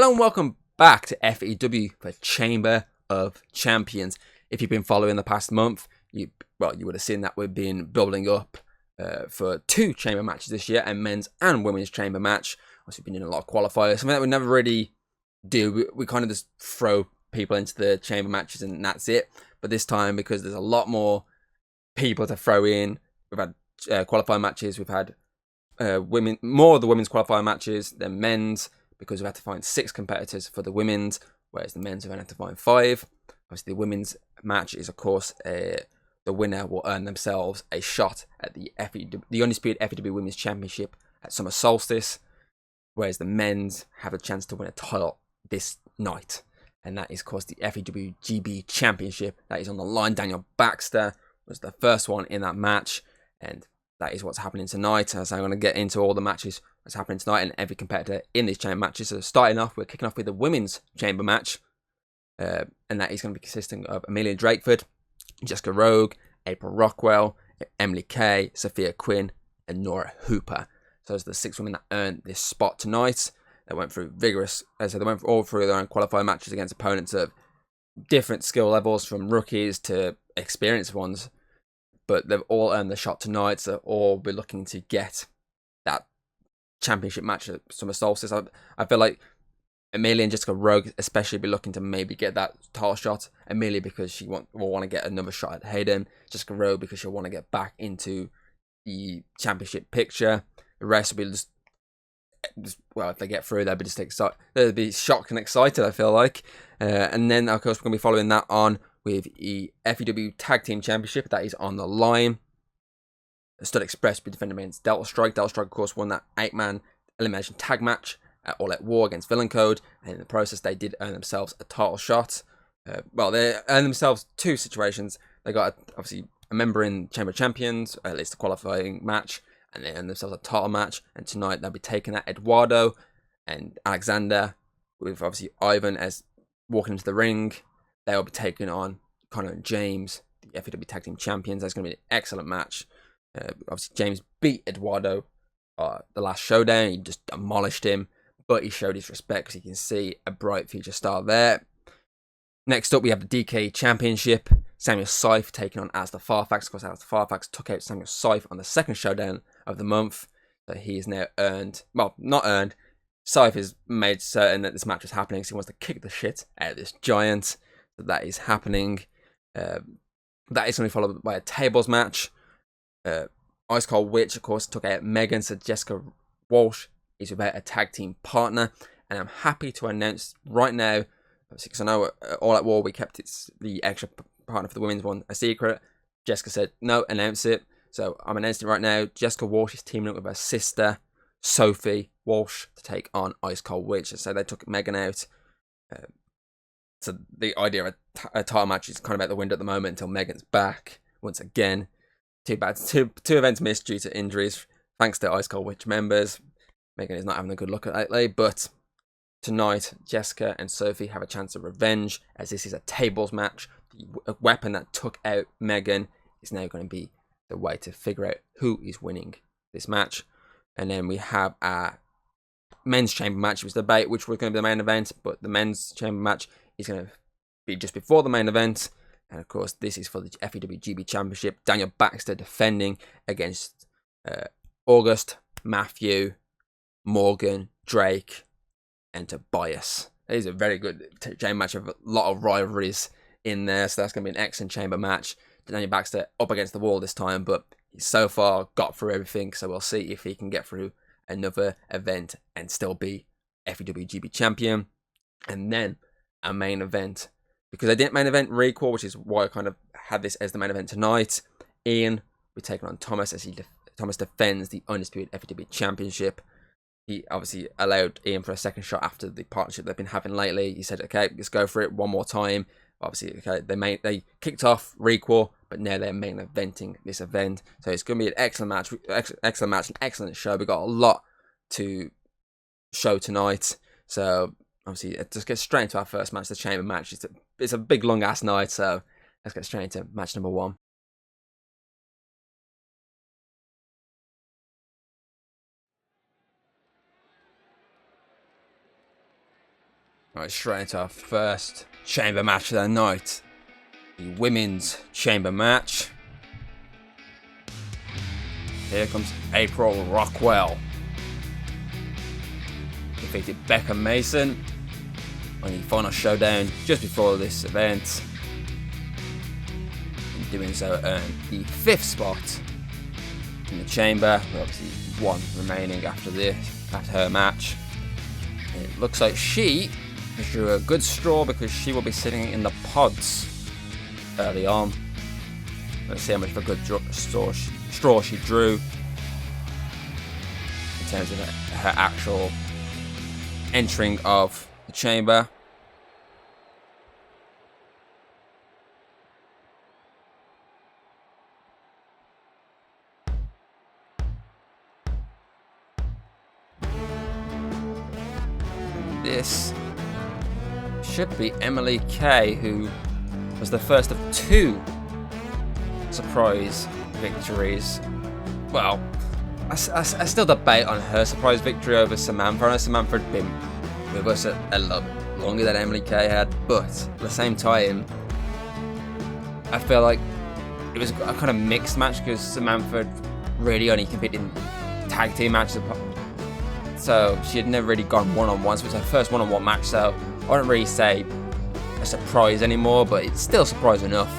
Hello and welcome back to FEW for Chamber of Champions. If you've been following the past month, you would have seen that we've been building up for 2 chamber matches this year, a men's and women's chamber match. Also, we've been doing a lot of qualifiers, something that we never really do. We kind of just throw people into the chamber matches and that's it. But this time, because there's a lot more people to throw in, we've had qualifying matches, we've had more of the women's qualifying matches than men's, because we've had to find 6 competitors for the women's, whereas the men's have only had to find 5. Obviously, the women's match is, of course, the winner will earn themselves a shot at the Undisputed FEW Women's Championship at Summer Solstice, whereas the men's have a chance to win a title this night. And that is, of course, the FEW GB Championship. That is on the line. Daniel Baxter was the first one in that match, and that is what's happening tonight. So I'm going to get into all the matches that's happening tonight and every competitor in these chamber matches. So starting off, we're kicking off with the women's chamber match. And that is going to be consisting of Amelia Drakeford, Jessica Rogue, April Rockwell, Emily Kay, Sophia Quinn, and Nora Hooper. So those are the 6 women that earned this spot tonight. They went through they went all through their own qualifying matches against opponents of different skill levels, from rookies to experienced ones. But they've all earned the shot tonight, so all be looking to get that championship match at Summer Solstice. I feel like Amelia and Jessica Rogue especially be looking to maybe get that title shot. Amelia because she will want to get another shot at Hayden. Jessica Rogue because she'll want to get back into the championship picture. The rest will be just well, if they get through, they'll be just excited. They'll be shocked and excited, I feel like. And then, of course, we're going to be following that on with the FEW Tag Team Championship. That is on the line. Stud Express will be defending against Delta Strike. Delta Strike, of course, won that 8-man elimination tag match at All Out War against Villain Code. And in the process, they did earn themselves a title shot. They earned themselves 2 situations. They got, obviously, a member in Chamber of Champions, at least a qualifying match. And they earned themselves a title match. And tonight, they'll be taking that Eduardo and Alexander, with, obviously, Ivan as walking into the ring. They'll be taking on Connor and James, the FEW Tag Team Champions. That's going to be an excellent match. Obviously, James beat Eduardo the last showdown. He just demolished him, but he showed his respect because you can see a bright future star there. Next up, we have the DKE Championship. Samuel Scythe taking on Allister Farfax. Of course, Allister Farfax took out Samuel Scythe on the 2nd showdown of the month. So he is now earned, well, not earned. Scythe has made certain that this match is happening, so he wants to kick the shit out of this giant. So that is happening. That is going to be followed by a tables match. Ice Cold Witch, of course, took out Megan, so Jessica Walsh is without a tag team partner. And I'm happy to announce right now, because I know All Out War, we kept the extra partner for the women's one a secret. Jessica said, no, announce it. So I'm announcing it right now. Jessica Walsh is teaming up with her sister, Sophie Walsh, to take on Ice Cold Witch. So they took Megan out. So the idea of a title match is kind of out the window at the moment until Megan's back once again. Two events missed due to injuries, thanks to Ice Cold Witch members. Megan is not having a good look at lately, but tonight, Jessica and Sophie have a chance of revenge, as this is a tables match. The weapon that took out Megan is now going to be the way to figure out who is winning this match. And then we have a men's chamber match. It was debate which was going to be the main event, but the men's chamber match is going to be just before the main event. And of course, this is for the FEW GB Championship. Daniel Baxter defending against August, Matthew, Morgan, Drake, and Tobias. It is a very good chamber match with a lot of rivalries in there, so that's going to be an excellent chamber match. Daniel Baxter up against the wall this time, but he's so far got through everything, so we'll see if he can get through another event and still be FEW GB champion. And then a main event, because I didn't main event Recall, which is why I kind of had this as the main event tonight. Ian, we're taking on Thomas as Thomas defends the Undisputed FEW Championship. He obviously allowed Ian for a 2nd shot after the partnership they've been having lately. He said, okay, let's go for it one more time. Obviously, okay, they kicked off Recall, but now they're main eventing this event. So it's going to be an excellent match, an excellent show. We've got a lot to show tonight. So obviously, let's just get straight into our first match, the chamber match. It's a big, long-ass night, so let's get straight into match number 1. Right, straight into our first chamber match of the night. The women's chamber match. Here comes April Rockwell. Defeated Becca Mason on the final showdown just before this event. In doing so, earned the 5th spot in the chamber. With obviously 1 remaining after her match. And it looks like she drew a good straw because she will be sitting in the pods early on. Let's see how much of a good straw she drew in terms of her actual entering of the chamber. And this should be Emily Kay, who was the first of 2 surprise victories. Well, I still debate on her surprise victory over Samantha. I know Samantha had been with us a lot longer than Emily Kay had, but at the same time, I feel like it was a kind of mixed match because Samantha really only competed in tag team matches, so she had never really gone one-on-one. So it was her first one-on-one match, so I wouldn't really say a surprise anymore, but it's still a surprise enough.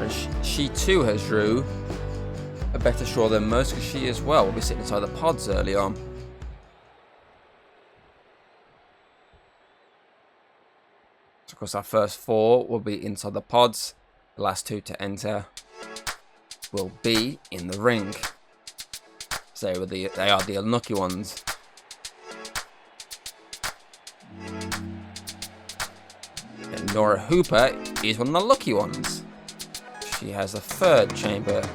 And she too has drew a better straw than most because she as well will be sitting inside the pods early on. So of course our first 4 will be inside the pods. The last 2 to enter will be in the ring. So they are the unlucky ones. And Nora Hooper is one of the lucky ones. She has the 3rd chamber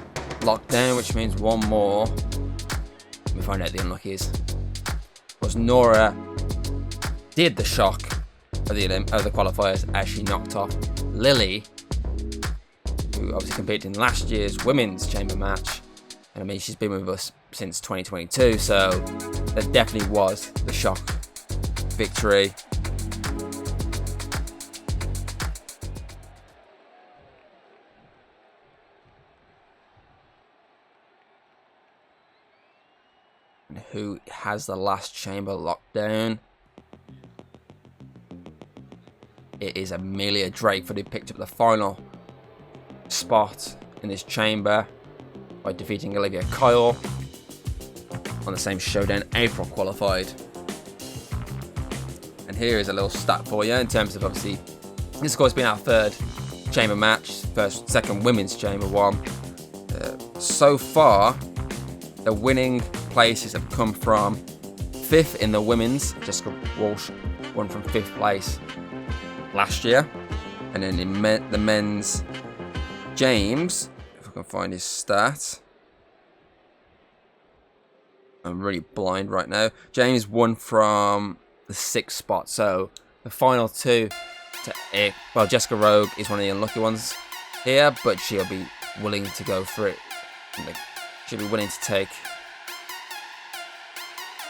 locked down, which means 1 more. Let me find out the unluckies. Was Nora did the shock of the qualifiers as she knocked off Lily, who obviously competed in last year's women's chamber match. And I mean, she's been with us since 2022, so there definitely was the shock victory. And who has the last chamber locked down? It is Amelia Drakeford, who picked up the final spot in this chamber by defeating Olivia Kyle on the same showdown April qualified. And here is a little stat for you in terms of, obviously, this of course been our 3rd chamber match, second women's chamber one. So far, the winning places have come from 5th in the women's. Jessica Walsh won from 5th place last year, and then in the men's, James, if I can find his stats, I'm really blind right now. James won from the 6th spot, so the final 2 to well, Jessica Rogue is one of the unlucky ones here, but she'll be willing to go for it. She'll be willing to take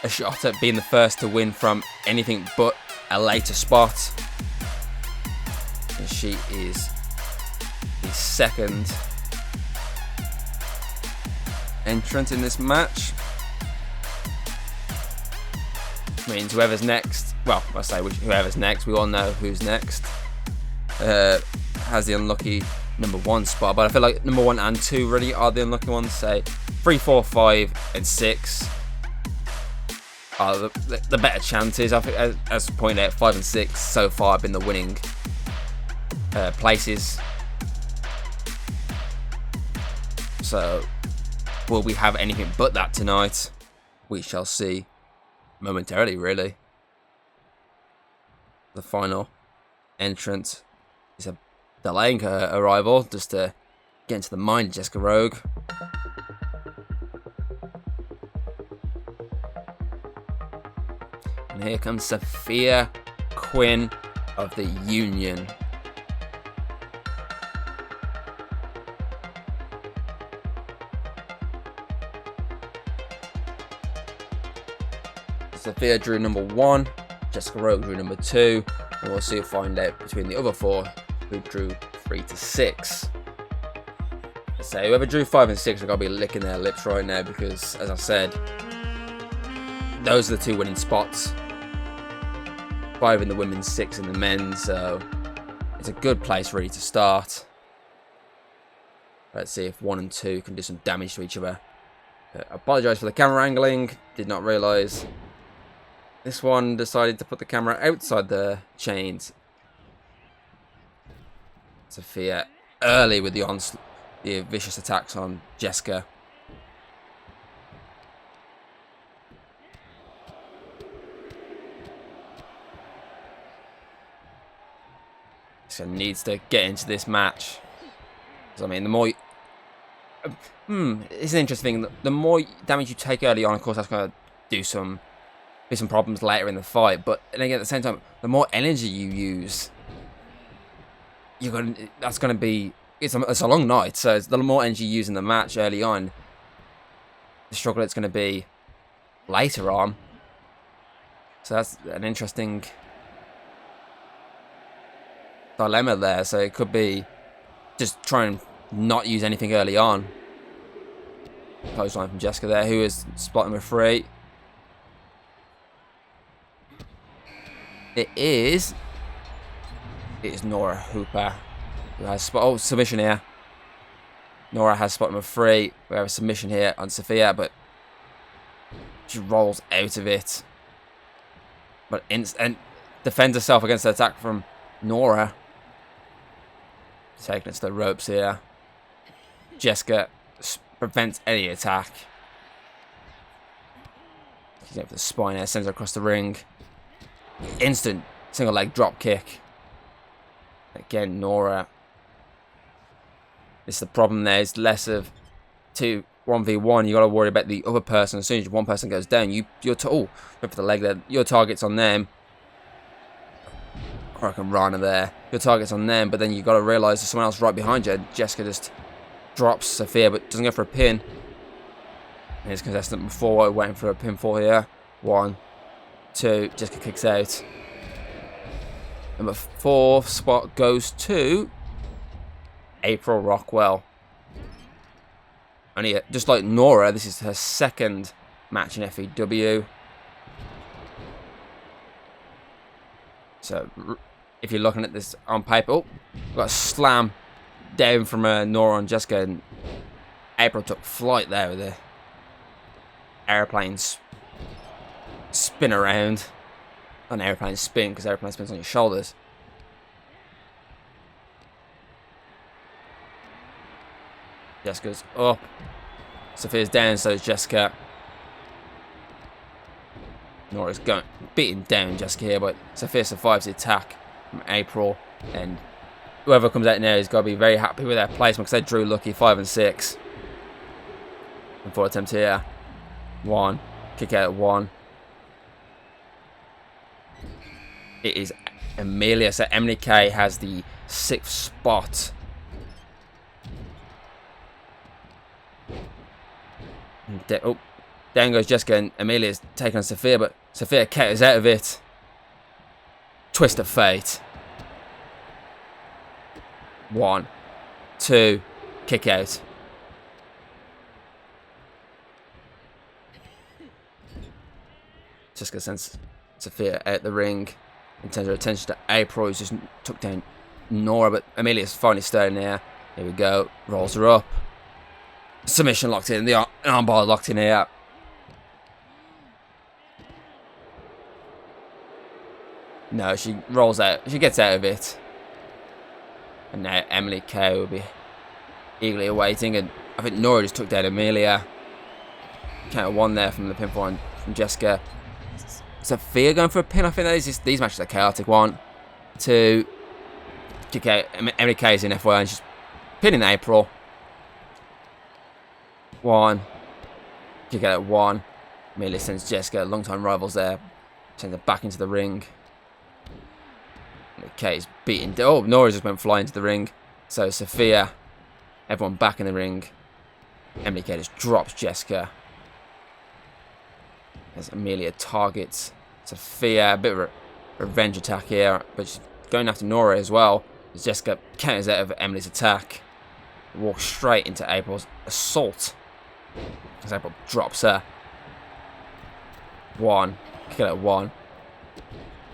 a shot at being the first to win from anything but a later spot. And she is the 2nd entrant in this match. Which means whoever's next, well, I say whoever's next, we all know who's next, has the unlucky number 1 spot. But I feel like number 1 and 2 really are the unlucky ones. Say 3, 4, 5, and 6 are the better chances. I think, as pointed out, 5 and 6 so far have been the winning places. So will we have anything but that tonight? We shall see momentarily, really. The final entrant is delaying her arrival just to get into the mind of Jessica Rogue. And here comes Sophia Quinn of the Union. Sophia drew number 1 Jessica Rogue drew number 2, and we'll soon find out between the other 4 who drew 3 to 6. So whoever drew 5 and 6 are going to be licking their lips right now because, as I said, those are the 2 winning spots. 5 in the women's, 6 in the men's, so it's a good place really to start. Let's see if 1 and 2 can do some damage to each other. Apologise for the camera angling, did not realise. This one decided to put the camera outside the chains. Sophia early with the vicious attacks on Jessica. So needs to get into this match. I mean, the more it's an interesting thing. The more damage you take early on, of course, that's going to be some problems later in the fight. But then again, at the same time, the more energy you use, that's going to be. It's a long night, so the more energy you use in the match early on, the struggle it's going to be later on. So that's an interesting dilemma there. So it could be just try and not use anything early on. Close line from Jessica there, who is spot number 3. It is Nora Hooper who has submission here. Nora has spot number 3. We have a submission here on Sophia, but she rolls out of it. But and defends herself against the attack from Nora. Taking it to the ropes here. Jessica prevents any attack. She's going for the spine here, sends her across the ring. Instant single leg drop kick. Again, Nora. This is the problem there. It's less of 1v1. You got to worry about the other person. As soon as one person goes down, you're for the leg there. Your target's on them. Rana there. Your target's on them, but then you got to realise there's someone else right behind you. Jessica just drops Sophia, but doesn't go for a pin. Here's contestant before, waiting for a pinfall here. 1, 2. Jessica kicks out. Number 4 spot goes to April Rockwell. Only just like Nora, this is her 2nd match in FEW. So if you're looking at this on paper, got a slam down from Nora on Jessica, and April took flight there with the airplanes spin around. Not an airplane spin, because airplane spins on your shoulders. Jessica's up. Sophia's down, so is Jessica. Nora's beating down Jessica here, but Sophia survives the attack from April, and whoever comes out now has got to be very happy with their placement because they drew lucky 5 and 6. And 4 attempts here. 1. Kick out at 1. It is Amelia. So Emily Kay has the 6th spot. Down goes Jessica, and Amelia's taking on Sophia, but Sophia caters out of it. Twist of fate. 1, 2, kick out. Jessica sends Sophia out the ring and turns her attention to April, who's just took down Nora, but Amelia's finally starting there. Here we go. Rolls her up. Submission locked in. The armbar locked in here. No, she rolls out. She gets out of it. And now Emily Kay will be eagerly awaiting. And I think Nora just took down Amelia. Count of 1 there from the pinfall from Jessica. Sophia going for a pin. I think that is these matches are chaotic. 1, 2. Kick out. Emily Kay is in FY and she's pinning April. 1. Kick out at 1. Amelia sends Jessica, long-time rivals there. Sends her back into the ring. Kay's beaten. Oh, Nora just went flying to the ring. So Sophia, everyone back in the ring. Emily Kay just drops Jessica. As Amelia targets Sophia. A bit of a revenge attack here, but she's going after Nora as well. As Jessica counters out of Emily's attack. Walks straight into April's assault. As April drops her. One. Kill at one.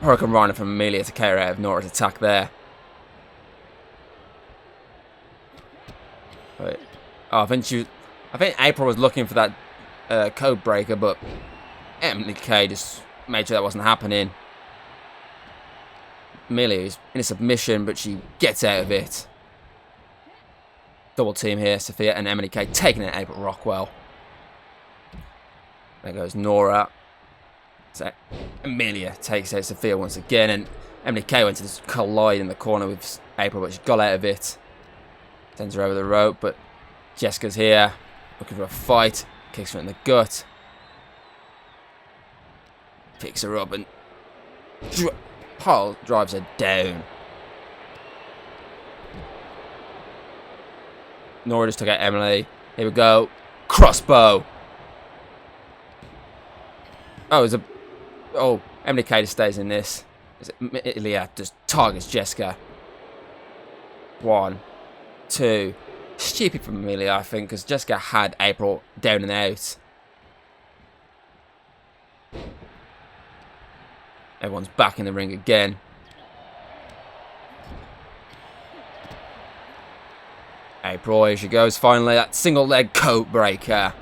Hurricane Rana from Amelia to counter out of Nora's attack there. Right. Oh, I think April was looking for that code breaker, but Emily K just made sure that wasn't happening. Amelia is in a submission, but she gets out of it. Double team here, Sophia and Emily K taking it April Rockwell. There goes Nora. So Amelia takes out Sophia once again, and Emily K went to this collide in the corner with April, but she got out of it. Sends her over the rope, but Jessica's here, looking for a fight. Kicks her in the gut. Picks her up and drives her down. Nora just took out Emily. Here we go. Crossbow. Emily K just stays in this. Amelia just targets Jessica. 1, 2. Stupid from Amelia, I think, because Jessica had April down and out. Everyone's back in the ring again. April, here she goes. Finally, that single leg coat breaker.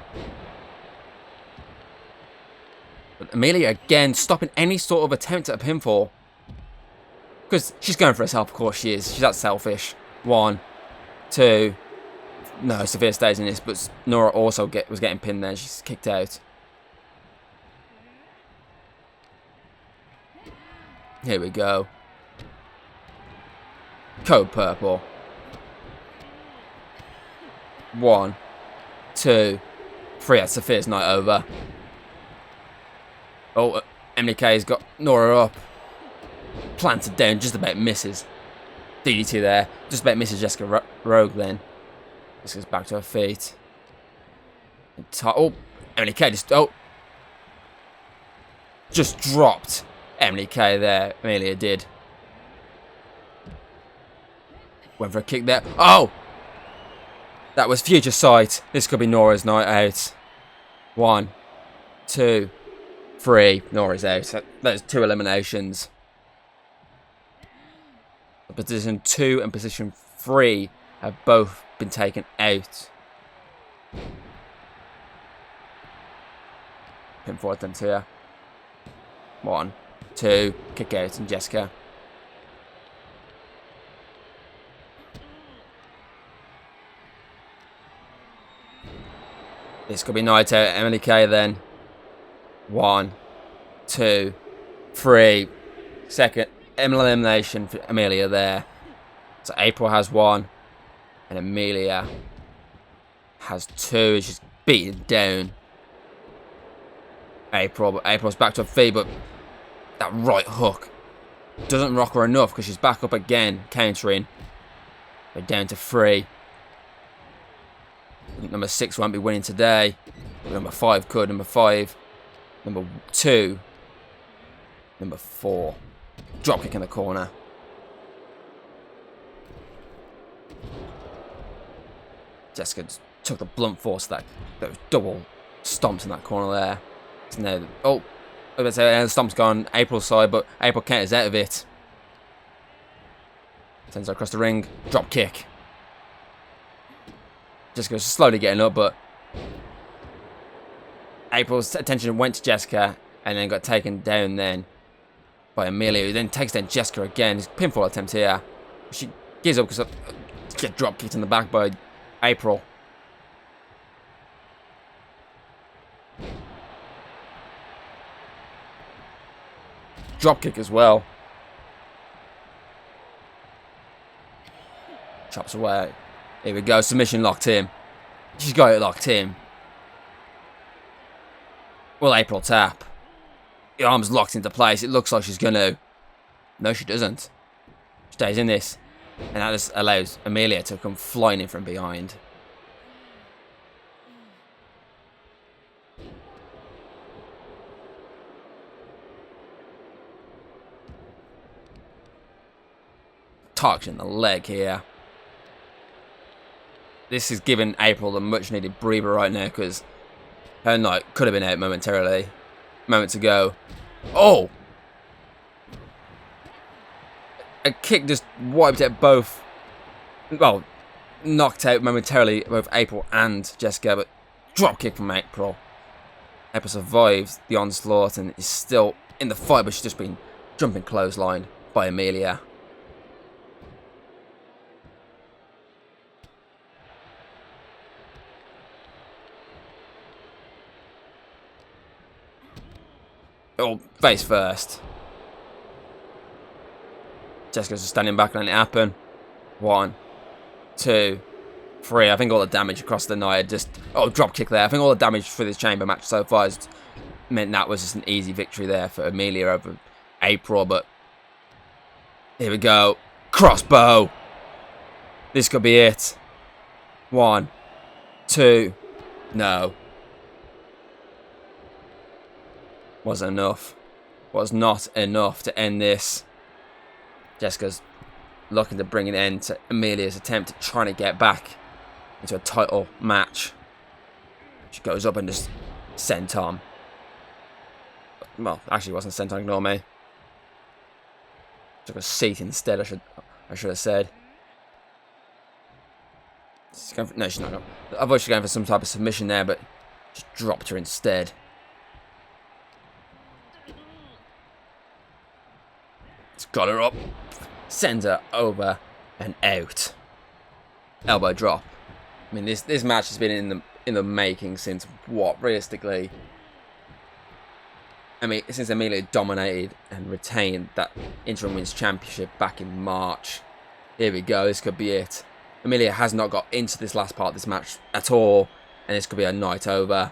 But Amelia again stopping any sort of attempt at a pinfall. Because she's going for herself, of course she is. She's that selfish. 1, 2. No, Sophia stays in this, but Nora also was getting pinned there. She's kicked out. Here we go. Code purple. 1, 2, 3. That's Sophia's night over. Oh, Emily K's got Nora up. Planted down, just about misses. DDT there. Just about misses Jessica Rogue then. Jessica's back to her feet. Emily K just dropped Emily K there. Amelia did. Went for a kick there. Oh! That was future sight. This could be Nora's night out. 1, 2, 3. Nora's out. There's 2 eliminations. Position 2 and position 3 have both been taken out. Pinfall attempt here. 1, 2. Kick out and Jessica. This could be night out. Emily K then. 1, 2, 3. Second elimination for Amelia there. So April has 1. And Amelia has 2. She's beaten down April. But April's back to her feet. But that right hook doesn't rock her enough because she's back up again. Countering. We're down to 3. Number 6 won't be winning today. But number 5 could. Number 5. Number 2. Number 4. Dropkick in the corner. Jessica just took the blunt force of those double stomps in that corner there. So now, I was about to say the stomp's gone April's side, but April counters out of it. Sends her across the ring. Drop kick. Jessica's slowly getting up, but April's attention went to Jessica and then got taken down then by Amelia, who then takes down Jessica again. His pinfall attempt here. She gives up because she gets drop kicked in the back by April. Drop kick as well. Chops away. Here we go. Submission locked in. She's got it locked in. Will April tap? The arm's locked into place. It looks like she's going to. No, she doesn't. Stays in this. And that just allows Amelia to come flying in from behind. touch in the leg here. This is giving April the much needed breather right now, because her night could have been out momentarily. Moments ago. Oh! A kick just wiped out both. Well, knocked out momentarily both April and Jessica, but drop kick from April. April survives the onslaught and is still in the fight, but she's just been jumping clotheslined by Amelia. Oh, face first. Jessica's just standing back and letting it happen. 1, 2, 3. I think all the damage across the night just... Oh, drop kick there. I think all the damage for this chamber match so far has meant that was just an easy victory there for Amelia over April. But here we go. Crossbow. This could be it. 1, 2. No. Wasn't enough. Was not enough to end this. Jessica's looking to bring an end to Amelia's attempt at trying to get back into a title match. She goes up and just senton. Well, actually it wasn't senton, ignore me. Took a seat instead, I should have said. No, she's not going. I thought she was going for some type of submission there, but just dropped her instead. It's got her up. Sends her over and out. Elbow drop. I mean, this match has been in the making since what, realistically? I mean, since Amelia dominated and retained that interim women's championship back in March. Here we go. This could be it. Amelia has not got into this last part of this match at all, and this could be a night over.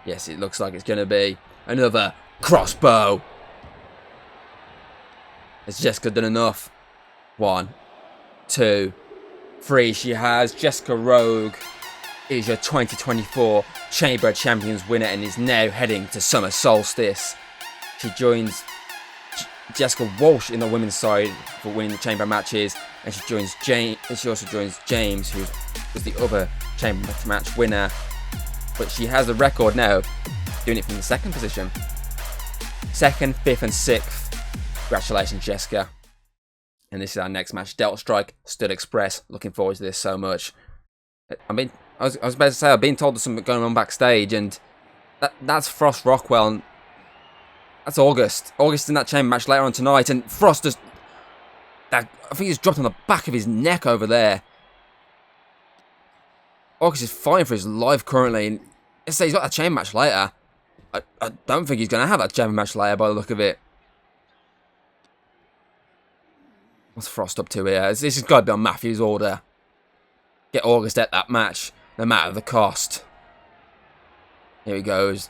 Yes, it looks like it's going to be another crossbow. Has Jessica done enough? 1, 2, 3. She has. Jessica Rogue is your 2024 Chamber of Champions winner and is now heading to Summer Solstice. She joins Jessica Walsh in the women's side for winning the Chamber matches, and she joins James. And she also joins James, who was the other Chamber match winner. But she has the record now, doing it from the second position. 2nd, 5th, and 6th. Congratulations, Jessica. And this is our next match. Delta Strike, Stud Express. Looking forward to this so much. I mean, I was about to say, I've been told there's something going on backstage, and that's Frost Rockwell, and that's August. August in that chamber match later on tonight, and Frost just... I think he's dropped on the back of his neck over there. August is fighting for his life currently, and let's say he's got that chamber match later. I don't think he's going to have that chamber match later by the look of it. What's Frost up to here? This has got to be on Matthew's order. Get August at that match, no matter the cost. Here he goes.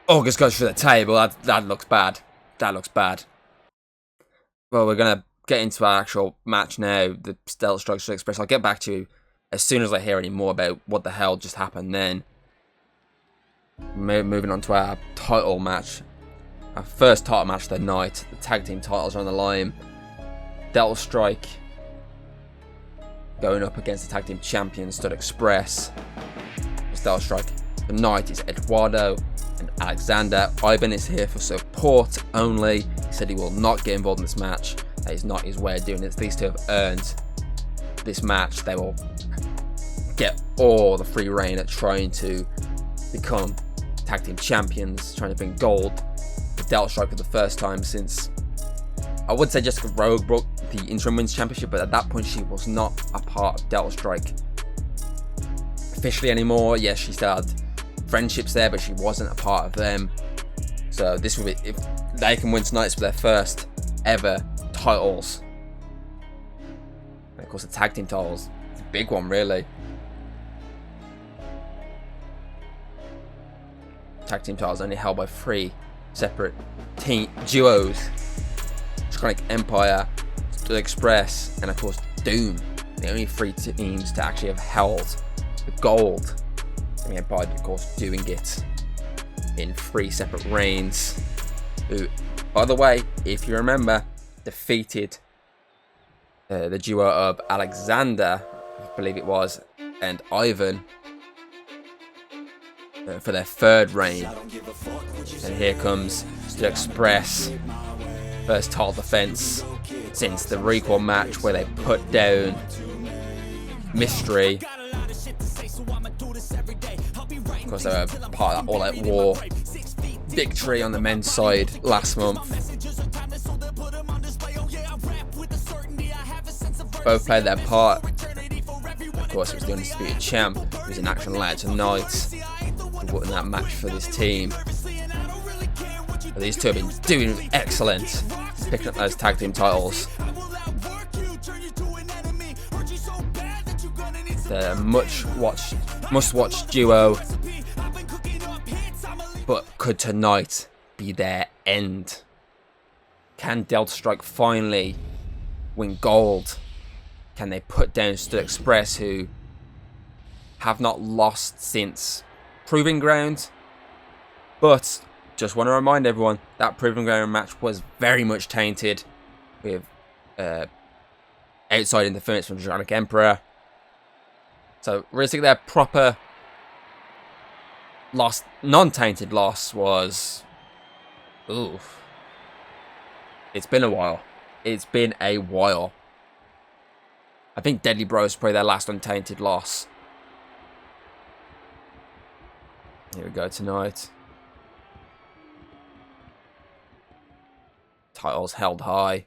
August goes for the table. That looks bad. That looks bad. Well, we're going to get into our actual match now. The Delta Strike Stud Express. I'll get back to you as soon as I hear any more about what the hell just happened then. Moving on to our title match. Our first title match of the night. The tag team titles are on the line. Delta Strike going up against the tag team champions Stud Express. It's Delta Strike. The night is Eduardo and Alexander. Ivan is here for support only. He said he will not get involved in this match. That is not his way of doing it. These two have earned this match. They will get all the free reign at trying to become tag team champions, trying to bring gold to Delta Strike for the first time since, I would say, Jessica Rogue broke the interim women's championship, but at that point she was not a part of Delta Strike officially anymore. Yes, she still had friendships there, but she wasn't a part of them. So this will be, if they can win tonight, it's for their first ever titles. And of course the tag team titles, it's a big one really. Tag team titles only held by 3 separate team duos. Chronic Empire, Stud Express, and of course Doom. The only 3 teams to actually have held the gold. And the Empire, of course, doing it in 3 separate reigns. Who, by the way, if you remember, defeated the duo of Alexander, I believe it was, and Ivan for their third reign. And here comes the Express, first title defense since the recall match where they put down Mystery. Of course, they were part of that All Out War victory on the men's side last month. Both played their part. Of course, it was the Undisputed Champ who's in action later tonight, winning that match for this team. But these two have been doing excellent, picking up those tag team titles. The must-watch duo, but could tonight be their end? Can Delta Strike finally win gold? Can they put down Stud Express, who have not lost since Proving Ground? But just want to remind everyone that Proving Ground match was very much tainted with outside interference from Draconic Emperor. So realistically, their proper loss, non-tainted loss was... Oof. It's been a while. It's been a while. I think Deadly Bros probably their last untainted loss. Here we go tonight. Titles held high.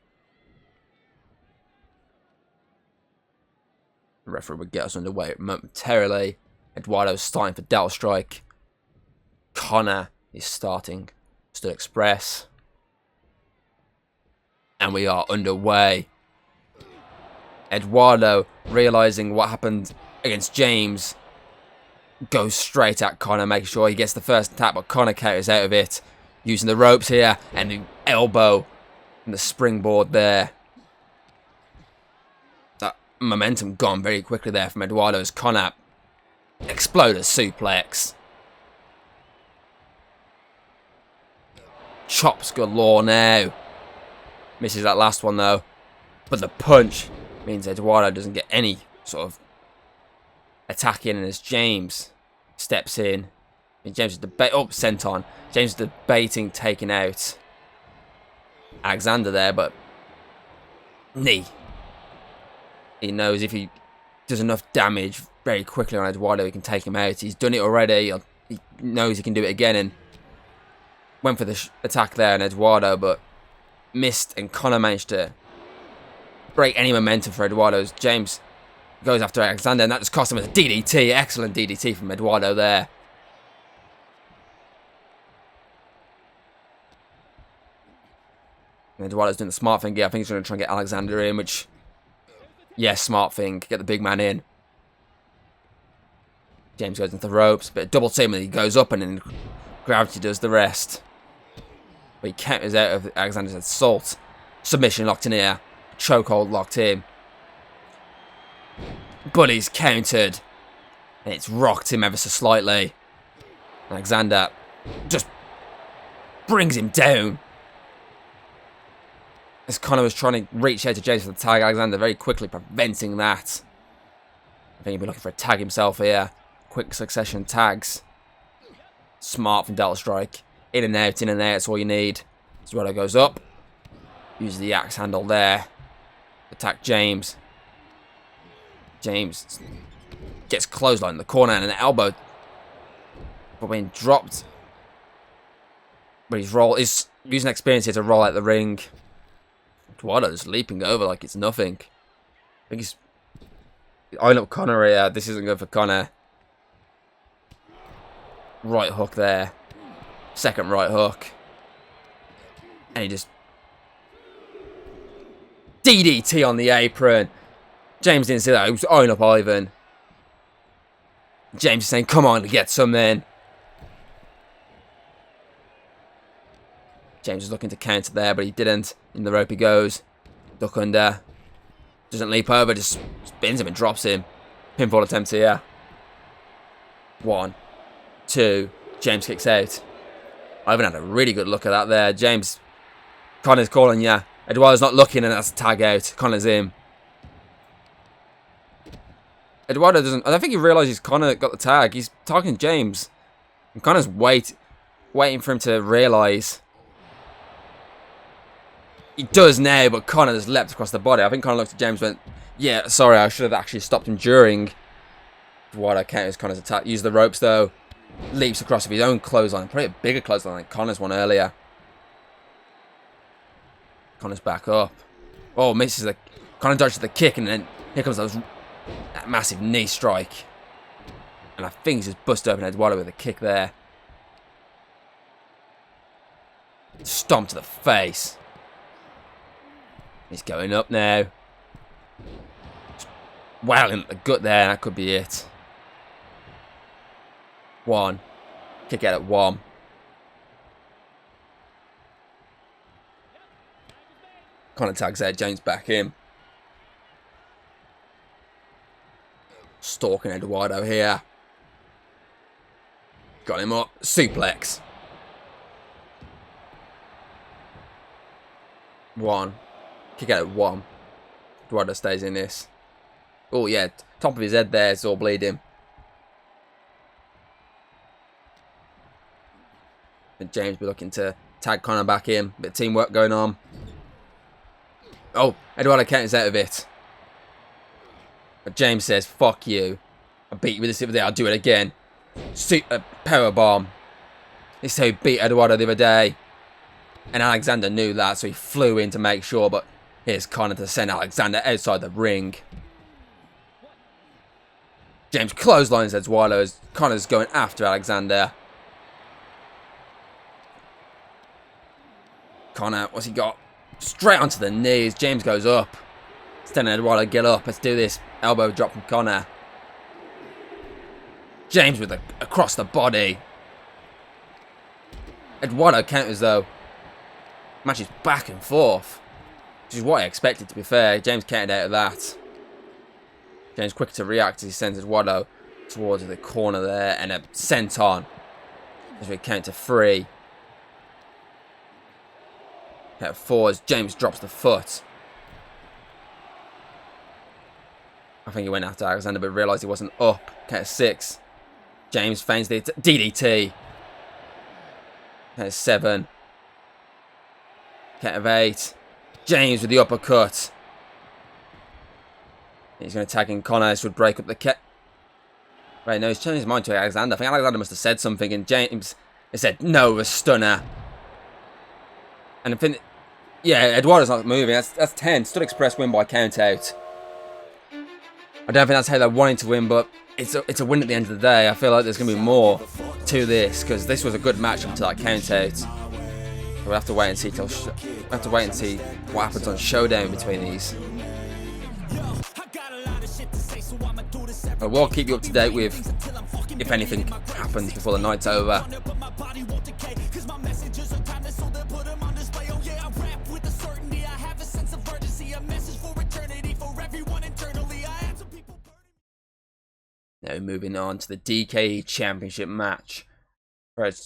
The referee would get us underway momentarily. Eduardo's starting for Delta Strike. Connor is starting Stud Express. And we are underway. Eduardo, realising what happened against James, goes straight at Connor, making sure he gets the first attack, but Connor counters out of it, using the ropes here, and the elbow and the springboard there. That momentum gone very quickly there from Eduardo's Connor. Exploder suplex. Chops galore now. Misses that last one though. But the punch means Eduardo doesn't get any sort of attack in, and as James steps in, and James is sent on. James is debating taking out Alexander there, but knee. He knows if he does enough damage very quickly on Eduardo, he can take him out. He's done it already. He knows he can do it again, and went for the attack there on Eduardo, but missed, and Connor managed to break any momentum for Eduardo as James goes after Alexander, and that just cost him a DDT. Excellent DDT from Eduardo there. And Eduardo's doing the smart thing here. I think he's going to try and get Alexander in, which, yes, smart thing. Get the big man in. James goes into the ropes, but double team, and he goes up, and then gravity does the rest. But he counters out of Alexander's assault. Submission locked in here. Chokehold locked in. But he's countered. And it's rocked him ever so slightly. Alexander just brings him down. As Connor was trying to reach out to James for the tag, Alexander very quickly preventing that. I think he'll be looking for a tag himself here. Quick succession tags. Smart from Delta Strike. In and out, that's all you need. Eduardo goes up. Uses the axe handle there. Attack James. James gets clothesline in the corner, and an elbow being dropped. But he's using experience here to roll out the ring. Eduardo's leaping over like it's nothing. I think he's eyeing up Connor here. This isn't good for Connor. Right hook there. Second right hook. And he just DDT on the apron. James didn't see that. He was eyeing up Ivan. James is saying, come on, to get some then. James is looking to counter there, but he didn't. In the rope he goes. Duck under. Doesn't leap over, just spins him and drops him. Pinfall attempt here. 1, 2. James kicks out. Ivan had a really good look at that there. James, Connor's calling, yeah. Eduardo's not looking, and that's a tag out. Connor's in. Eduardo doesn't... I don't think he realises Conor got the tag. He's talking to James. And Conor's waiting for him to realise. He does now, but Conor has leapt across the body. I think Conor looked at James and went, yeah, sorry, I should have actually stopped him during. Eduardo counters Conor's attack. Uses the ropes, though. Leaps across with his own clothesline. Probably a bigger clothesline than Conor's one earlier. Conor's back up. Oh, misses the... Conor dodges the kick, and then here comes that massive knee strike. And I think he's just busted open Eduardo with a kick there. Stomp to the face. He's going up now. Wailing at the gut there, and that could be it. 1. Kick out at 1. Conor tags out, James back in. Stalking Eduardo here. Got him up. Suplex. 1. Kick out at 1. Eduardo stays in this. Oh yeah, top of his head there, it's all bleeding. And James be looking to tag Conor back in. Bit of teamwork going on. Oh, Eduardo counters out of it. But James says, fuck you. I beat you with this the other day, I'll do it again. Power bomb. This is how he beat Eduardo the other day. And Alexander knew that, so he flew in to make sure. But here's Conor to send Alexander outside the ring. James clotheslines Eduardo as Conor's going after Alexander. Conor, what's he got? Straight onto the knees. James goes up. Telling Eduardo, get up. Let's do this. Elbow drop from Conor. James with across the body. Eduardo counters though. Match is back and forth. Which is what I expected, to be fair. James countered out of that. James quick to react as he sends Eduardo towards the corner there. And a senton as we count to 3. Count 4 as James drops the foot. I think he went after Alexander but realised he wasn't up. Count 6. James feigns the DDT. Count 7. Count 8. James with the uppercut. He's going to tag in Conor. This would break up the kick. Right, no, he's changed his mind to Alexander. I think Alexander must have said something, and James has said no, a stunner. And I think, yeah, Eduardo's not moving. That's 10. Stud Express win by count out. I don't think that's how they're wanting to win, but it's a win at the end of the day. I feel like there's going to be more to this because this was a good match until that count out. We'll have to wait and see what happens on Showdown between these. But we'll keep you up to date with if anything happens before the night's over. Now moving on to the DKE Championship match.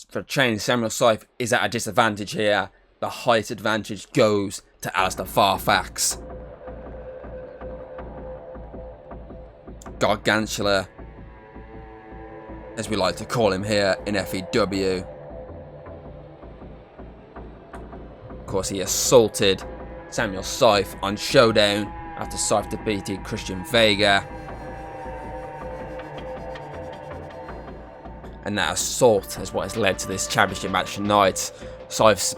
For training, Samuel Scythe is at a disadvantage here. The height advantage goes to Allister Farfax. Gargantula, as we like to call him here in FEW. Of course, he assaulted Samuel Scythe on Showdown after Scythe defeated Christian Vega. And that assault is what has led to this championship match tonight. Scythe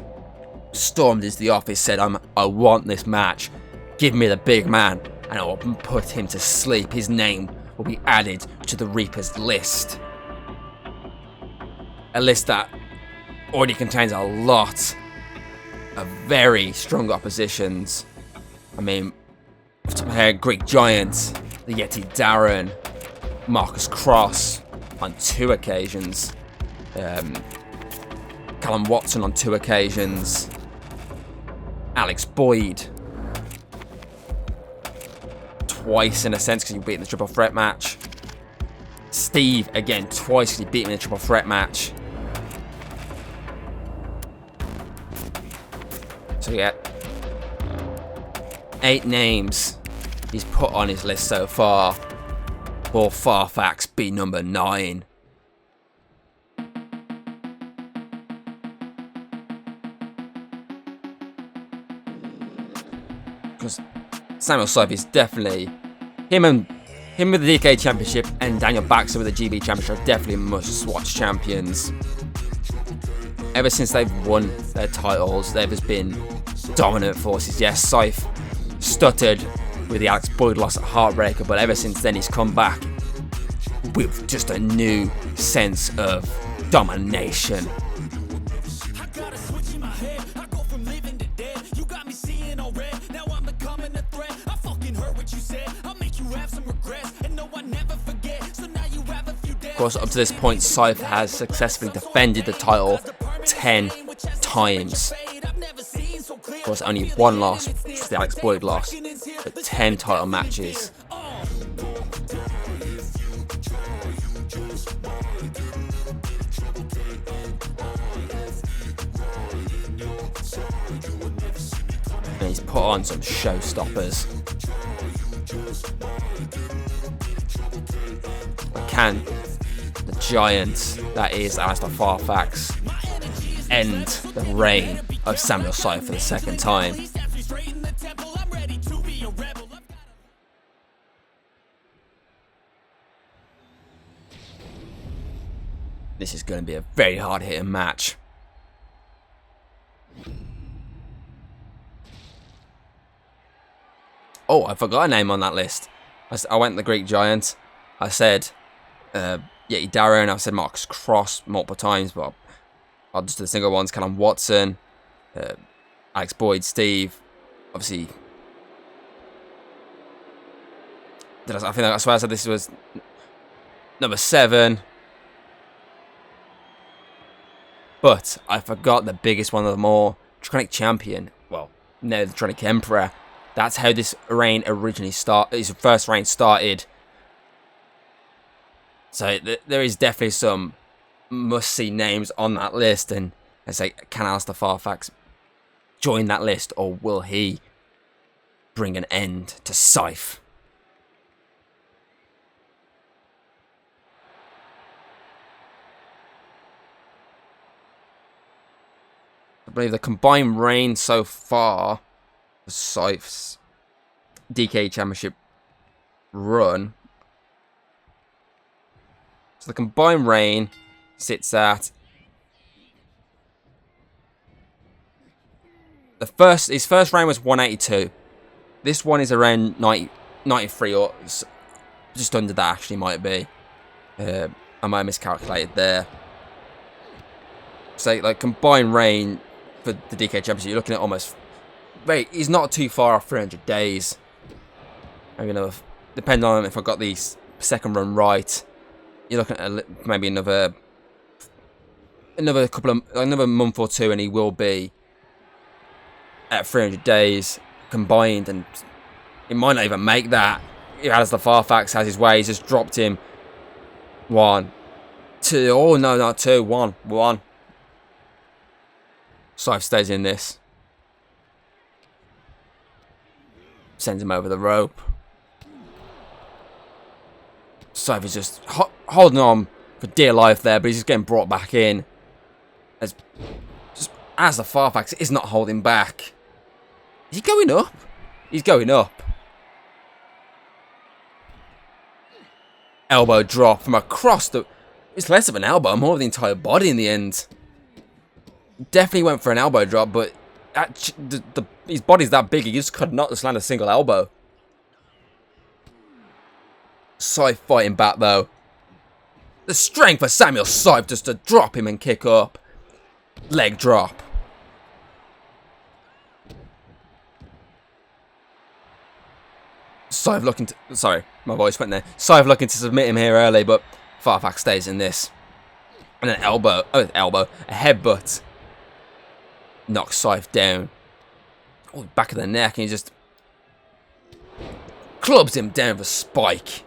stormed into the office, said, I want this match. Give me the big man, and I will put him to sleep. His name will be added to the Reaper's list. A list that already contains a lot of very strong oppositions. I mean, off the top of my head, Greek Giant, the Yeti Darren, Marcus Cross on 2 occasions, Callum Watson on 2 occasions, Alex Boyd twice in a sense because he beat in the triple threat match, Steve again twice because he beat him in the triple threat match. So yeah, 8 names he's put on his list so far. Will Farfax be number 9? Because Samuel Scythe is definitely him with the DKE Championship and Daniel Baxter with the GB Championship are definitely must-watch champions. Ever since they've won their titles, they've just been dominant forces. Yes, Scythe stuttered with the Alex Boyd loss at Heartbreaker, but ever since then he's come back with just a new sense of domination. Of course, up to this point, Scythe has successfully defended the title 10 times. Of course, only one loss, the Alex Boyd loss, but 10 title matches. And he's put on some showstoppers. Can the giant that is Allister Farfax end the reign of Samuel Scythe for the second time? This is going to be a very hard-hitting match. Oh, I forgot a name on that list. I went the Greek Giant. I said Yeti Darren. I've said Marcus Cross multiple times, but I'll just do the single ones. Callum Watson, Alex Boyd, Steve. Obviously, I swear I said this was number 7. But I forgot the biggest one of them all, Tronic Champion. Well, no, the Tronic Emperor. That's how this reign originally started. His first reign started. So there is definitely some must-see names on that list. And I say, can Allister Farfax join that list, or will he bring an end to Scythe? I believe the combined reign so far for Scythe's DKE Championship run. So the combined reign sits at his first reign was 182. This one is around 93 or just under that. Actually, might be. I might have miscalculated there. So like combined reign for the DKE Championship, you're looking at almost. He's not too far off 300 days. Maybe another, depending on if I got the second run right, you're looking at maybe another month or two, and he will be at 300 days combined, and he might not even make that. Allister Farfax has his way. He's just dropped him 1, 2. Oh no, not 2, 1. Scythe stays in this. Sends him over the rope. Scythe is just holding on for dear life there, but he's just getting brought back in. As the Farfax is not holding back. Is he going up? He's going up. Elbow drop from across the... It's less of an elbow, more of the entire body in the end. Definitely went for an elbow drop, but his body's that big, he just could not just land a single elbow. Scythe fighting back though. The strength for Samuel Scythe just to drop him and kick up. Leg drop. Scythe looking to... Sorry, my voice went there. Scythe looking to submit him here early, but Farfax stays in this. And an elbow. Oh, elbow. A headbutt. Knocks Scythe down. Oh, back of the neck, and he just clubs him down for spike.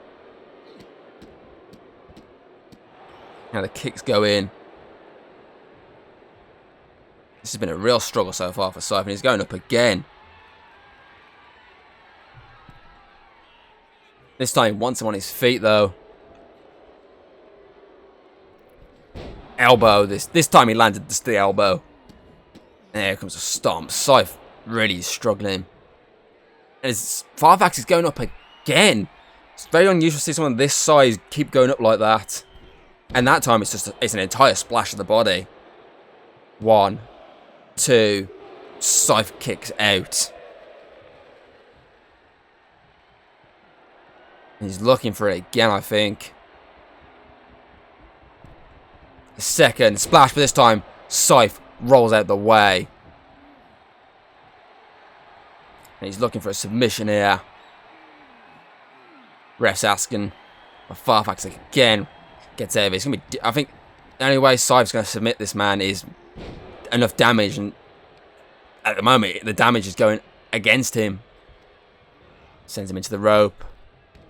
Now the kicks go in. This has been a real struggle so far for Scythe, and he's going up again. This time he wants him on his feet, though. Elbow. This time he landed the elbow. And here comes a stomp. Scythe really struggling. And Farfax is going up again. It's very unusual to see someone this size keep going up like that. And that time it's an entire splash of the body. 1, 2. Scythe kicks out. He's looking for it again, I think. A second splash, but this time Scythe rolls out the way. And he's looking for a submission here. Ref's asking for Farfax again. Gets out of it. It's gonna be, I think the only way Scythe's going to submit this man is enough damage, and at the moment the damage is going against him. Sends him into the rope.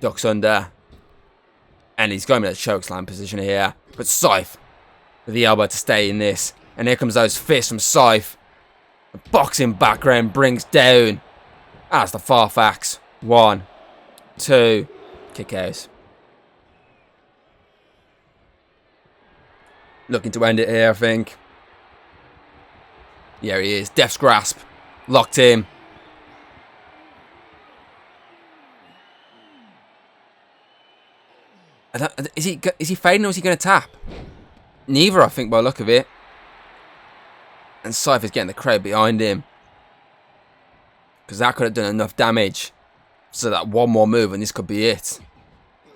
Ducks under. And he's going in a chokeslam position here. But Scythe with the elbow to stay in this. And here comes those fists from Scythe. The boxing background brings down Allister Farfax. 1, 2. Kick out. Looking to end it here, I think. Yeah, he is. Death's grasp. Locked in. Is he fading, or is he going to tap? Neither, I think, by the look of it. And Scythe is getting the crowd behind him. Because that could have done enough damage. So that one more move and this could be it.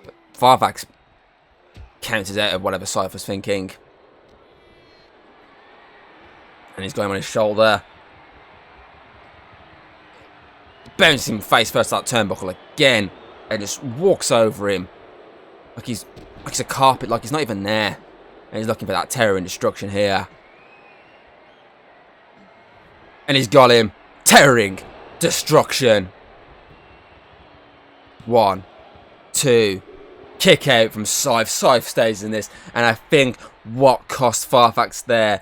But Farfax counters out of whatever Scythe was thinking. And he's going on his shoulder. Bouncing face first that turnbuckle again. And just walks over him. Like he's a carpet, like he's not even there. And he's looking for that terror and destruction here. And he's got him. Terroring destruction. 1, 2. Kick out from Scythe. Scythe stays in this. And I think what cost Farfax there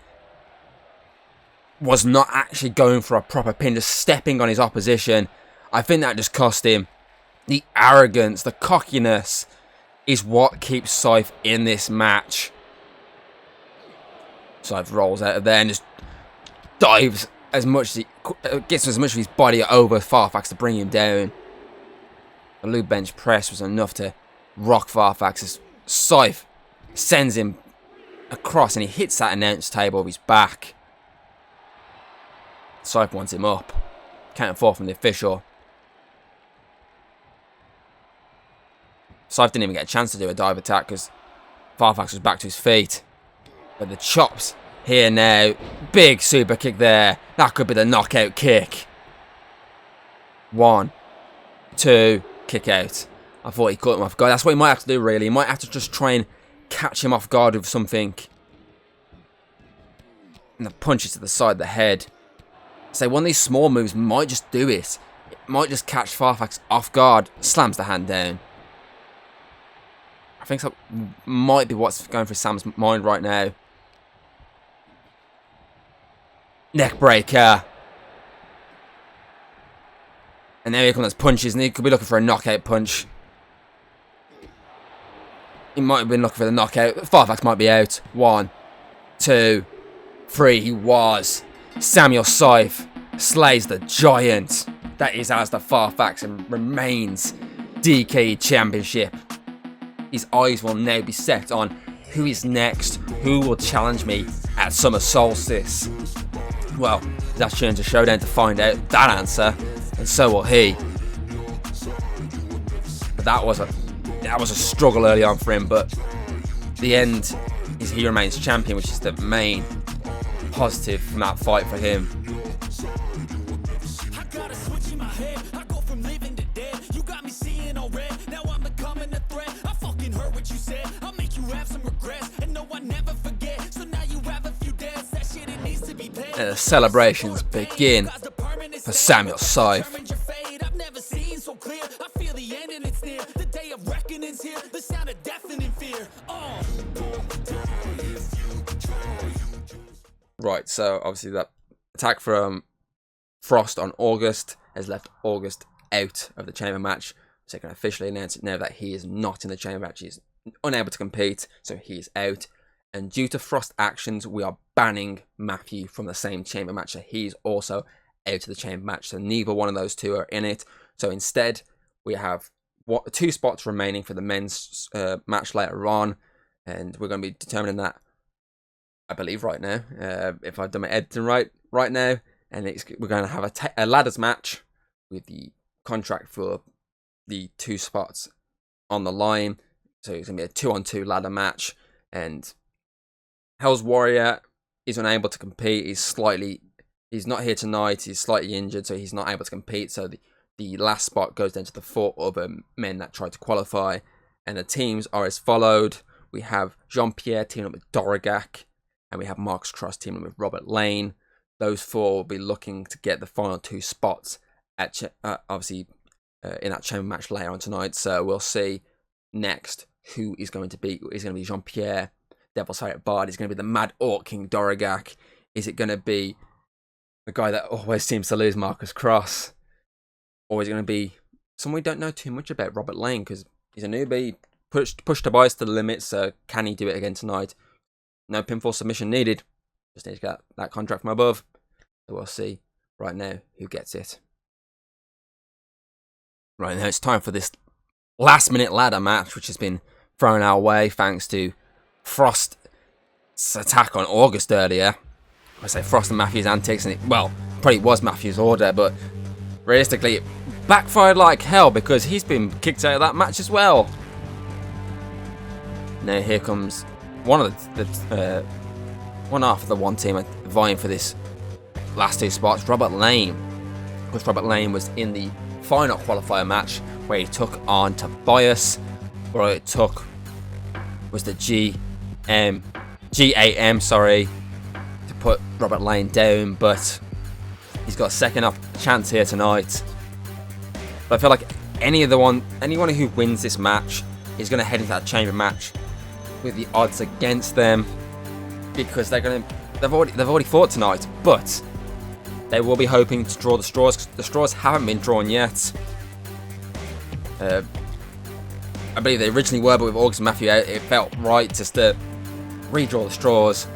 was not actually going for a proper pin, just stepping on his opposition. I think that just cost him. The arrogance, the cockiness is what keeps Scythe in this match. Scythe rolls out of there and just dives as much as he gets as much of his body over Farfax to bring him down. The loop bench press was enough to rock Farfax as Scythe sends him across and he hits that announce table with his back. Scythe wants him up. Count of 4 from the official. Scythe didn't even get a chance to do a dive attack because Farfax was back to his feet. But the chops here now. Big super kick there. That could be the knockout kick. 1, 2. Kick out. I thought he caught him off guard. That's what he might have to do, really. He might have to just try and catch him off guard with something. And the punches to the side of the head. So one of these small moves might just do it. It might just catch Farfax off guard. Slams the hand down. I think that might be what's going through Sam's mind right now. Neck breaker. And there he comes, punches, and he could be looking for a knockout punch. He might have been looking for the knockout. Farfax might be out. 1, 2, 3. He was. Samuel Scythe slays the giant. That is Allister Farfax and remains DKE Championship. His eyes will now be set on who is next, who will challenge me at Summer Solstice. Well, that's turned to Showdown to find out that answer, and so will he. But that was a struggle early on for him, but the end is he remains champion, which is the main positive from that fight for him. And the celebrations begin for Samuel Scythe. Right, so obviously that attack from Frost on August has left August out of the chamber match So they can officially announce it now that he is not in the chamber match. He's unable to compete, so he's out. And due to Frost actions, we are banning Matthew from the same chamber match. So he's also out of the chamber match. So neither one of those two are in it. So instead, we have 2 spots remaining for the men's match later on. And we're going to be determining that, I believe, right now. If I've done my editing right now. And we're going to have a ladders match with the contract for the 2 spots on the line. So it's going to be a 2-on-2 ladder match. And Hell's Warrior is unable to compete. He's not here tonight. He's slightly injured, so he's not able to compete. So the last spot goes down to the 4 other men that tried to qualify. And the teams are as followed. We have Jean-Pierre teaming up with Dorogak. And we have Marcus Cross teaming up with Robert Lane. Those 4 will be looking to get the final 2 spots at obviously in that chamber match later on tonight. So we'll see next who is going to be. Is going to be Jean-Pierre, Devil's Favorite Bard? Is going to be the Mad Orc King Dorogak? Is it going to be the guy that always seems to lose, Marcus Cross? Or is it going to be someone we don't know too much about, Robert Lane? Because he's a newbie, pushed Tobias to the limit, so can he do it again tonight? No pinfall submission needed. Just need to get that contract from above. So we'll see right now who gets it. Right now it's time for this last minute ladder match, which has been thrown our way thanks to Frost's attack on August earlier. I say Frost and Matthew's antics, and probably was Matthew's order, but realistically it backfired like hell because he's been kicked out of that match as well. Now here comes one half of the one team vying for this last 2 spots, Robert Lane. Because Robert Lane was in the final qualifier match where he took on Tobias, where it was the GAM, to put Robert Lane down, but he's got a second up chance here tonight. But I feel like anyone who wins this match is going to head into that chamber match with the odds against them, because they've already fought tonight, but they will be hoping to draw the straws, because the straws haven't been drawn yet. I believe they originally were, but with August and Matthew out, it felt right just to redraw the straws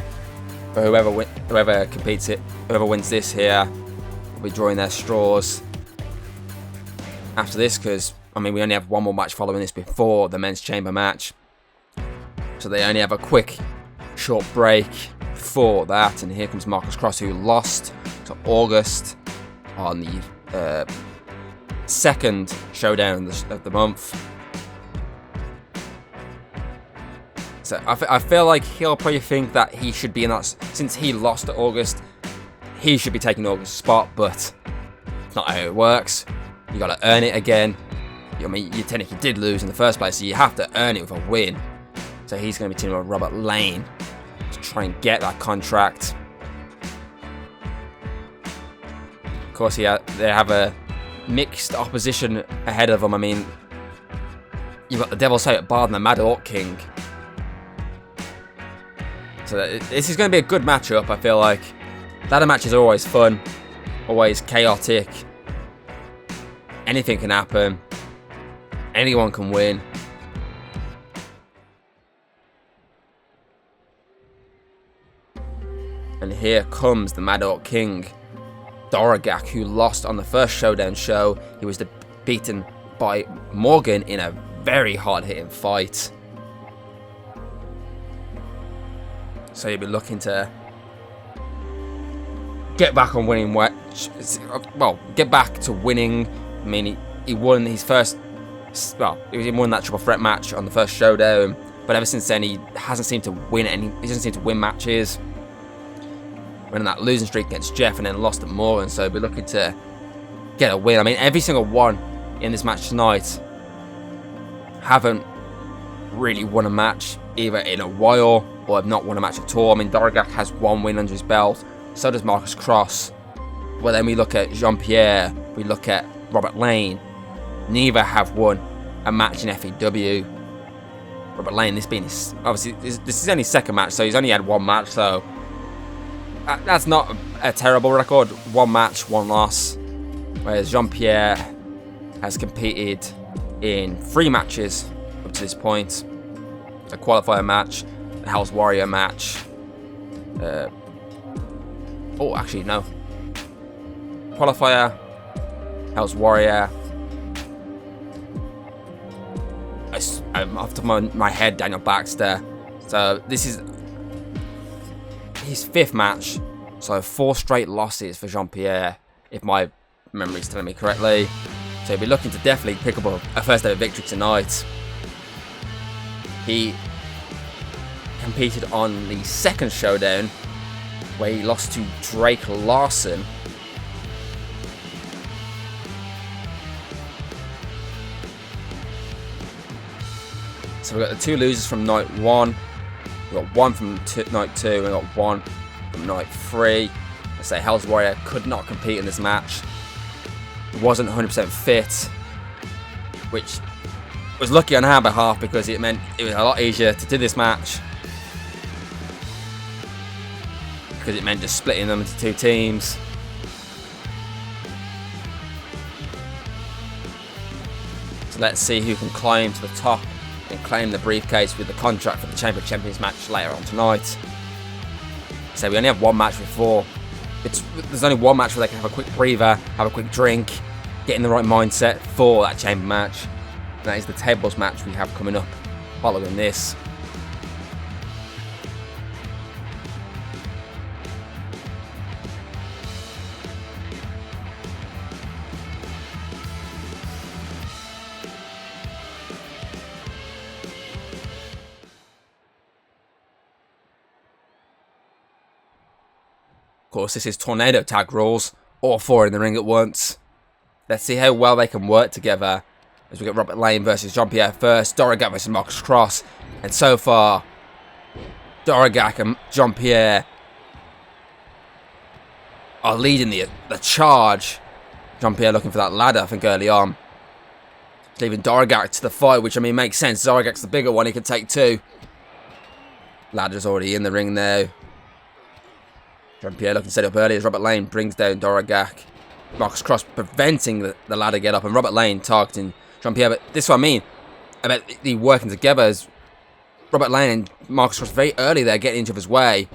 for whoever competes it. Whoever wins this here will be drawing their straws after this, because we only have one more match following this before the men's chamber match, so they only have a quick short break for that. And here comes Marcus Cross, who lost to August on the second showdown of the month. So I feel like he'll probably think that he should be in that, since he lost to August, he should be taking August's spot, but it's not how it works. You got to earn it again. You technically did lose in the first place, so you have to earn it with a win. So he's going to be teaming with Robert Lane to try and get that contract. Of course, they have a mixed opposition ahead of them. You've got the Devil's Favorite Bard and the Mad Orc King. So this is going to be a good matchup, I feel like. Ladder matches are always fun, always chaotic. Anything can happen. Anyone can win. And here comes the Mad Orc King, Dorogak, who lost on the first showdown show. He was beaten by Morgan in a very hard-hitting fight. So you'll be looking to get back on winning. Get back to winning. He won his first. He won that triple threat match on the first showdown, but ever since then he hasn't seemed to win any. He doesn't seem to win matches. Went on that losing streak against Jeff and then lost to Morgan. So we're looking to get a win. Every single one in this match tonight haven't really won a match either in a while or have not won a match at all. Dorogak has 1 win under his belt. So does Marcus Cross. But then we look at Jean-Pierre. We look at Robert Lane. Neither have won a match in FEW. Robert Lane, this is only his second match, so he's only had 1 match. So that's not a terrible record. 1 match, 1 loss. Whereas Jean-Pierre has competed in 3 matches up to this point. A qualifier match, a House Warrior match. Oh, actually, no. Qualifier, House Warrior. I'm off the top of my head, Daniel Baxter. So this is his 5th match. So 4 straight losses for Jean-Pierre, if my memory is telling me correctly. So he'll be looking to definitely pick up a first ever victory tonight. He competed on the 2nd showdown, where he lost to Drake Larson. So we've got the 2 losers from night 1. We've got 1 from night 2, and we've got 1 from night 3. I say Hell's Warrior could not compete in this match. He wasn't 100% fit, which was lucky on our behalf because it meant it was a lot easier to do this match. Because it meant just splitting them into 2 teams. So let's see who can climb to the top and claim the briefcase with the contract for the Chamber of Champions match later on tonight. So we only have 1 match before. There's only 1 match where they can have a quick breather, have a quick drink, get in the right mindset for that Chamber match. And that is the tables match we have coming up following this. Of course, this is tornado tag rules, all 4 in the ring at once. Let's see how well they can work together as we get Robert Lane versus Jean-Pierre first, Doragak versus Marcus Cross, and so far, Doragak and Jean-Pierre are leading the charge. Jean-Pierre looking for that ladder, I think, early on. Leaving Doragak to the fight, which, I mean, makes sense. Doragak's the bigger one, he can take 2. Ladder's already in the ring now. Jean-Pierre looking to set up early as Robert Lane brings down Doragak. Marcus Cross preventing the ladder get up, and Robert Lane targeting Jean-Pierre. But this is what I mean about the working together, as Robert Lane and Marcus Cross very early there getting into his way.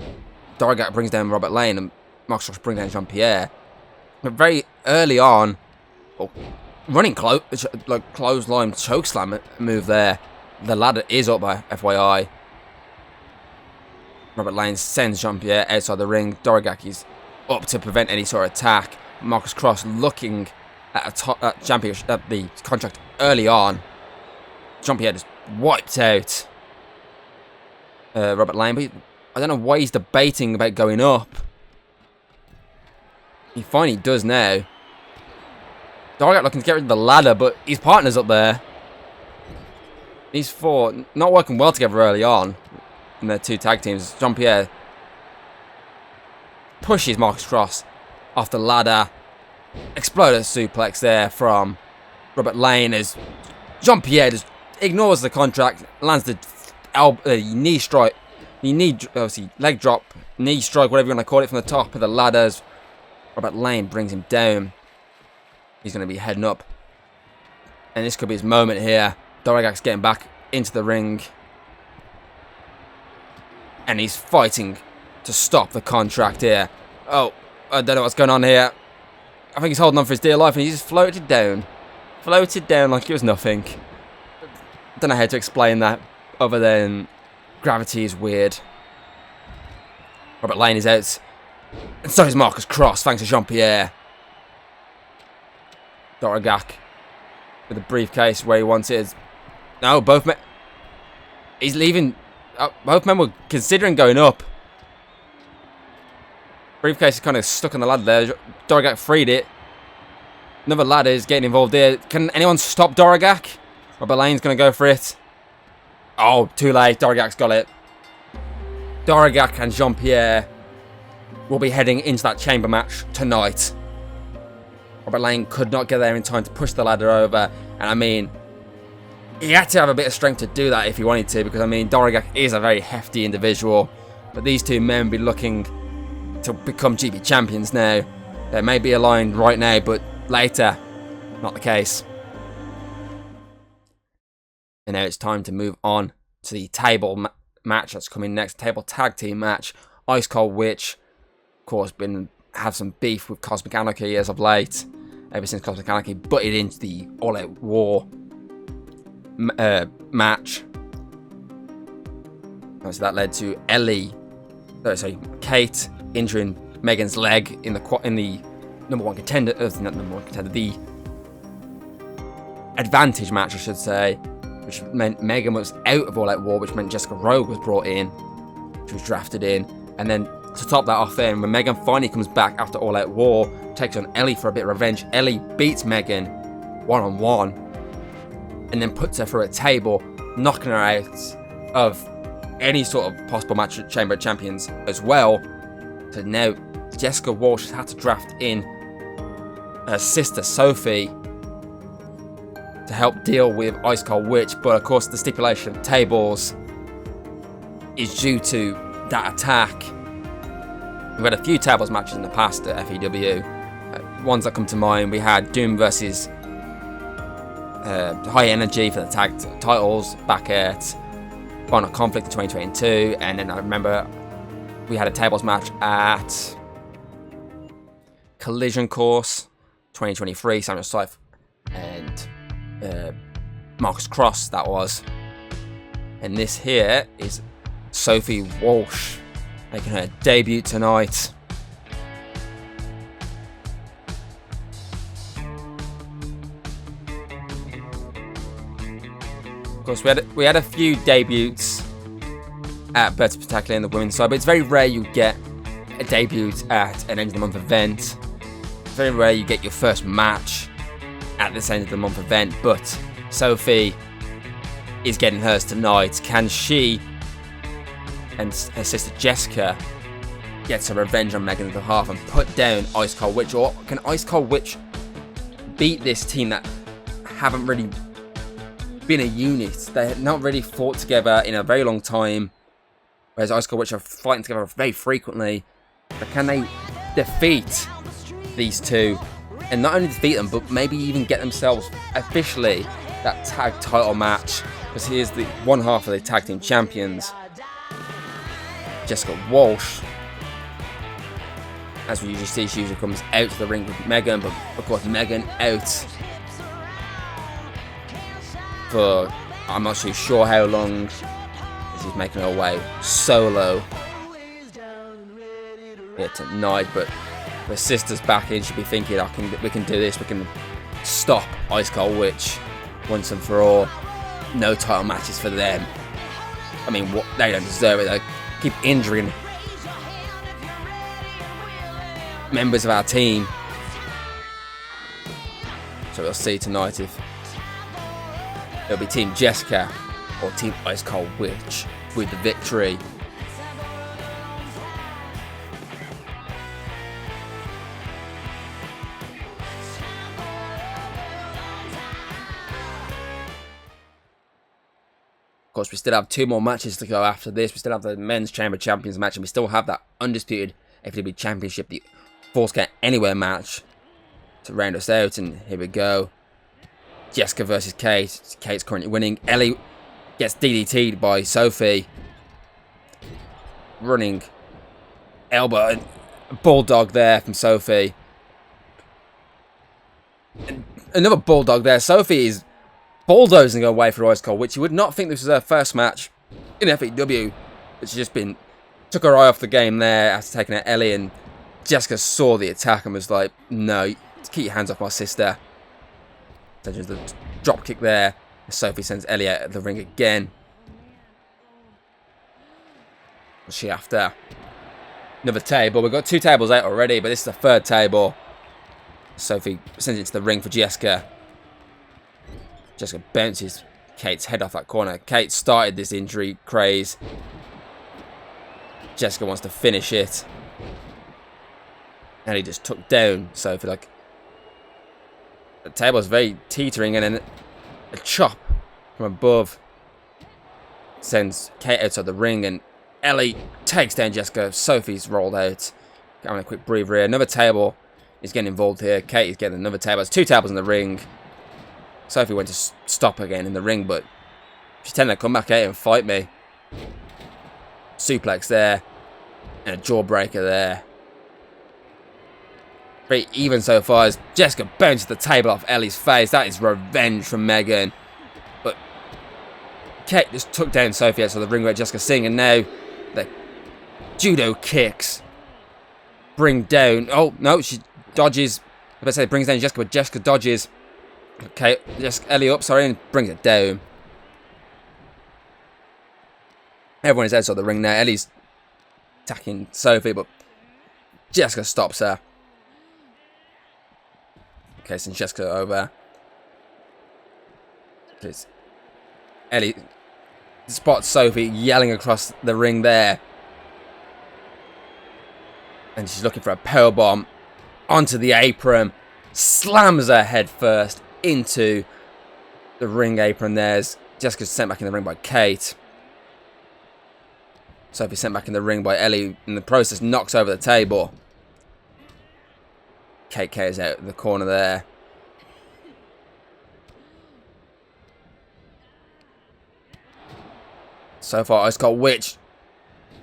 Doragak brings down Robert Lane and Marcus Cross brings down Jean-Pierre. But very early on, running clothesline chokeslam move there. The ladder is up by FYI. Robert Lane sends Jean-Pierre outside the ring. Doragak is up to prevent any sort of attack. Marcus Cross looking at the contract early on. Jean-Pierre just wiped out Robert Lane, but I don't know why he's debating about going up. He finally does now. Doragak looking to get rid of the ladder, but his partner's up there. These 4 not working well together early on in their 2 tag teams. Jean-Pierre pushes Marcus Cross off the ladder. Exploder suplex there from Robert Lane as Jean-Pierre just ignores the contract, lands the knee strike, obviously leg drop, knee strike, whatever you want to call it, from the top of the ladders. Robert Lane brings him down. He's going to be heading up, and this could be his moment here. Doragak's getting back into the ring, and he's fighting to stop the contract here. Oh, I don't know what's going on here. I think he's holding on for his dear life, and he just floated down. Floated down like it was nothing. Don't know how to explain that, other than gravity is weird. Robert Lane is out, and so is Marcus Cross, thanks to Jean-Pierre. Doragak with the briefcase where he wants it. No, both men. He's leaving. Both men were considering going up. Briefcase is kind of stuck on the ladder there. Doragak freed it. Another ladder is getting involved here. Can anyone stop Doragak? Robert Lane's going to go for it. Oh, too late. Doragak's got it. Doragak and Jean-Pierre will be heading into that chamber match tonight. Robert Lane could not get there in time to push the ladder over. And I mean, he had to have a bit of strength to do that if he wanted to, because I mean, Doragak is a very hefty individual. But these 2 men will be looking to become GB champions now. They may be aligned right now, but later, not the case. And now it's time to move on to the table match that's coming next. Table tag team match. Ice Cold Witch, of course, have some beef with Cosmic Anarchy as of late. Ever since Cosmic Anarchy butted into the All Out War match. So that led to Kate injuring Megan's leg in the number one contender, not number one contender, the advantage match, I should say, which meant Megan was out of All Out War, which meant Jessica Rogue was brought in. She was drafted in, and then to top that off, then when Megan finally comes back after All Out War, takes on Ellie for a bit of revenge. Ellie beats Megan one-on-one, and then puts her through a table, knocking her out of any sort of possible match at Chamber of Champions as well. So now Jessica Walsh has had to draft in her sister Sophie to help deal with Ice Cold Witch, but of course the stipulation of tables is due to that attack. We've had a few tables matches in the past at FEW. Ones that come to mind, we had Doom versus High Energy for the tag titles back at Final Conflict in 2022, and then I remember we had a tables match at Collision Course 2023, Samuel Scythe and Marcus Cross, that was. And this here is Sophie Walsh making her debut tonight. Of course, we had a few debuts at Better Spectacular in the women's side, but it's very rare you get a debut at an end of the month event. It's very rare you get your first match at this end of the month event, but Sophie is getting hers tonight. Can she and her sister Jessica get some revenge on Megan's behalf and put down Ice Cold Witch, or can Ice Cold Witch beat this team that haven't really been a unit? They have not really fought together in a very long time, whereas Ice Cold Witch are fighting together very frequently. But can they defeat these two, and not only defeat them, but maybe even get themselves officially that tag title match? Because here's the one half of the tag team champions, Jessica Walsh. As we usually see, she usually comes out to the ring with Megan, but of course Megan out for I'm not too sure how long. She's making her way solo here tonight, but the sister's back in. She'll be thinking, we can do this. We can stop Ice Cold Witch once and for all. No title matches for them. I mean, they don't deserve it. They keep injuring members of our team. So we'll see tonight if it'll be Team Jessica or Team Ice Cold Witch with the victory. Of course, we still have two more matches to go after this. We still have the Men's Chamber Champions match, and we still have that Undisputed FEW Championship, the Force Count Anywhere match to round us out. And here we go. Jessica versus Kate. Kate's currently winning. Ellie gets DDT'd by Sophie. Running elbow and bulldog there from Sophie. And another bulldog there. Sophie is bulldozing away for Ice Cold, which you would not think this was her first match in FEW. But she just took her eye off the game there after taking out Ellie, and Jessica saw the attack and was like, no, keep your hands off my sister. So just the drop kick there. Sophie sends Ellie out of the ring again. What's she after? Another table. We've got two tables out already, but this is the third table. Sophie sends it to the ring for Jessica. Jessica bounces Kate's head off that corner. Kate started this injury craze. Jessica wants to finish it. And he just took down Sophie. Like, the table is very teetering, and then a chop from above sends Kate outside the ring, and Ellie takes down Jessica. Sophie's rolled out. Having a quick breather here. Another table is getting involved here. Kate is getting another table. There's two tables in the ring. Sophie went to stop again in the ring, but She's telling her to come back here and fight me. Suplex there. And a jawbreaker there. Very even so far as Jessica bounces the table off Ellie's face. That is revenge from Megan. But Kate just took down Sophie outside the ring where Jessica's sitting. And now the judo kicks bring down. Oh, no, she dodges. If I say brings down Jessica, but Jessica dodges. Okay, Ellie up, sorry, and brings it down. Everyone is outside the ring now. Ellie's attacking Sophie, but Jessica stops her. Okay, sends Jessica over. Ellie spots Sophie yelling across the ring there. And she's looking for a powerbomb onto the apron. Slams her head first into the ring apron. There's Jessica's sent back in the ring by Kate. Sophie sent back in the ring by Ellie. In the process, knocks over the table. Kate is out in the corner there. So far, Ice Cold Witch.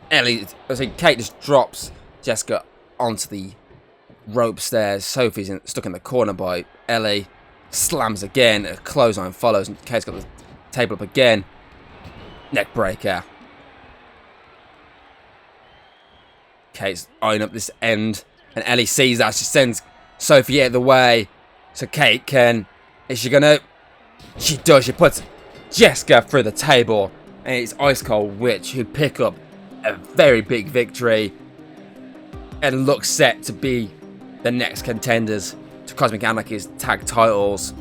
Kate just drops Jessica onto the rope stairs. Sophie's stuck in the corner by Ellie. Slams again. A clothesline follows. And Kate's got the table up again. Neck breaker. Kate's eyeing up this end. And Ellie sees that. She sends Sophie out of the way. So Kate can... Is she going to... She does. She puts Jessica through the table. And it's Ice Cold Witch who pick up a very big victory. And look set to be the next contenders to Cosmic Anarchy's tag titles.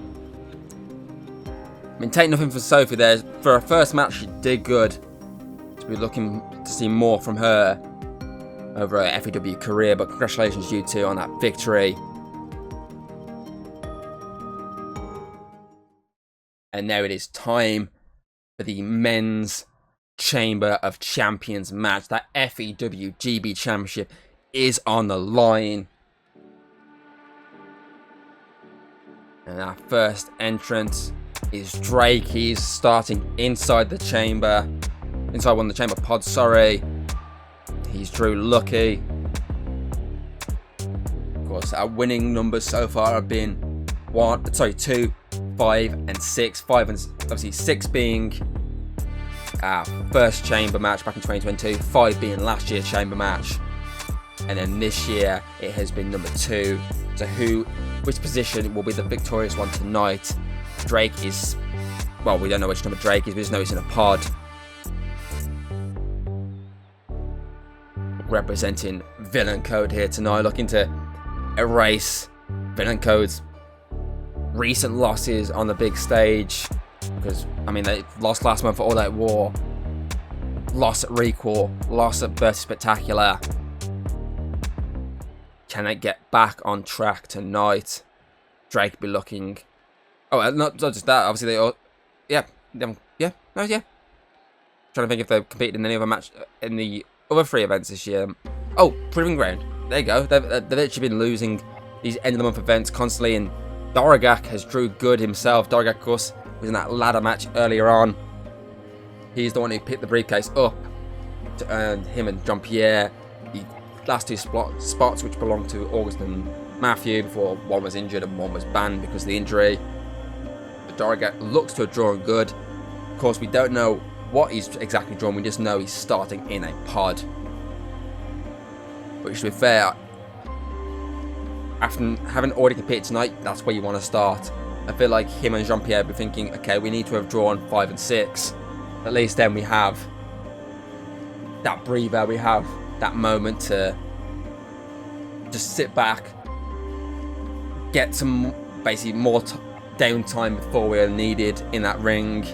I mean, take nothing from Sophie there. For her first match, she did good. So we're looking to see more from her over her FEW career. But congratulations, you two, on that victory. And now it is time for the Men's Chamber of Champions match. That FEW GB Championship is on the line. And our first entrant is Drake. He's starting inside the chamber. Inside one of the chamber pods, sorry. He's Drew Lucky. Of course, our winning numbers so far have been 2, 5, and 6. 5 and obviously 6 being our first chamber match back in 2022. 5 being last year's chamber match. And then this year, it has been number 2. So which position will be the victorious one tonight? Drake is... Well, we don't know which number Drake is. We just know he's in a pod. Representing Villain Code here tonight. Looking to erase Villain Code's recent losses on the big stage. Because, I mean, they lost last month at All Out War. Lost at Recall. Lost at Versus Spectacular. Can they get back on track tonight? Drake be looking... Oh, not just that. Obviously, they all... Yeah. Trying to think if they've competed in any other match in the other 3 events this year. Oh, Proving Ground. There you go. They've literally been losing these end-of-the-month events constantly. And Doragak has drew good himself. Doragak, of course, was in that ladder match earlier on. He's the one who picked the briefcase up. And him and Jean-Pierre... The last 2 spots which belonged to August and Matthew before one was injured and one was banned because of the injury. But Doragak looks to have drawn good. Of course, we don't know what he's exactly drawn. We just know he's starting in a pod. But to be fair, after having already competed tonight, that's where you want to start. I feel like him and Jean-Pierre be thinking, okay, we need to have drawn 5 and 6. At least then we have that breather. We have that moment to just sit back, get some basically more downtime before we're needed in that ring.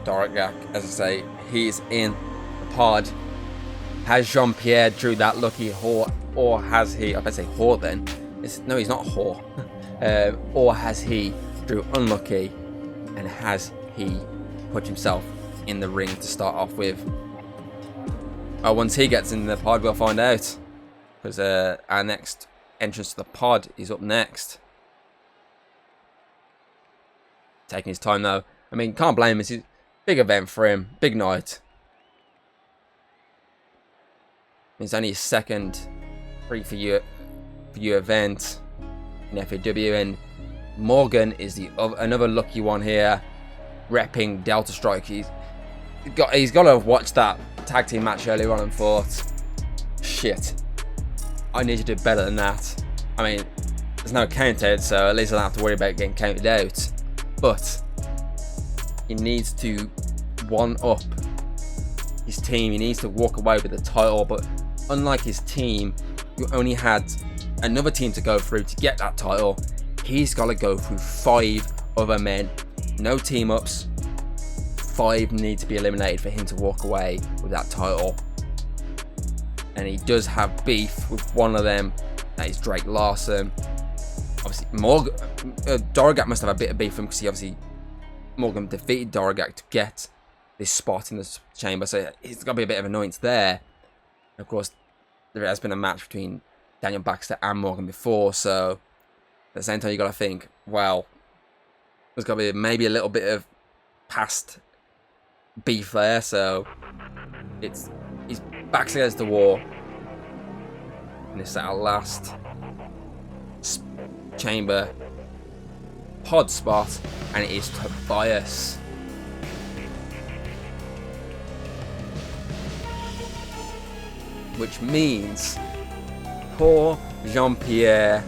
Doragak, as I say, he's in the pod. Has Jean-Pierre drew that lucky whore, or has he? I better say whore then. No, he's not a whore. Or has he drew unlucky, and has he put himself in the ring to start off with? Oh, once he gets in the pod, we'll find out. Because our next entrance to the pod is up next. taking his time though. I mean, can't blame him. It's a big event for him, big night. It's only his second free-for-you event in FEW, and Morgan is another lucky one here, repping Delta Strike. He's got to have watched that tag team match earlier on and thought, shit, I need to do better than that. I mean, there's no count out, so at least I don't have to worry about getting counted out. But he needs to one-up his team. He needs to walk away with the title. But unlike his team, who only had another team to go through to get that title, he's got to go through 5 other men. No team-ups. 5 need to be eliminated for him to walk away with that title. And he does have beef with one of them. That is Drake Larson. Obviously, Dorogak must have a bit of beef with him because obviously Morgan defeated Dorogak to get this spot in the chamber. So it's got to be a bit of annoyance there. And of course, there has been a match between Daniel Baxter and Morgan before. So at the same time, you got to think, well, there's got to be maybe a little bit of past beef there. So he's back against the wall. And it's our last chamber pod spot, and it is Tobias. Which means poor Jean-Pierre,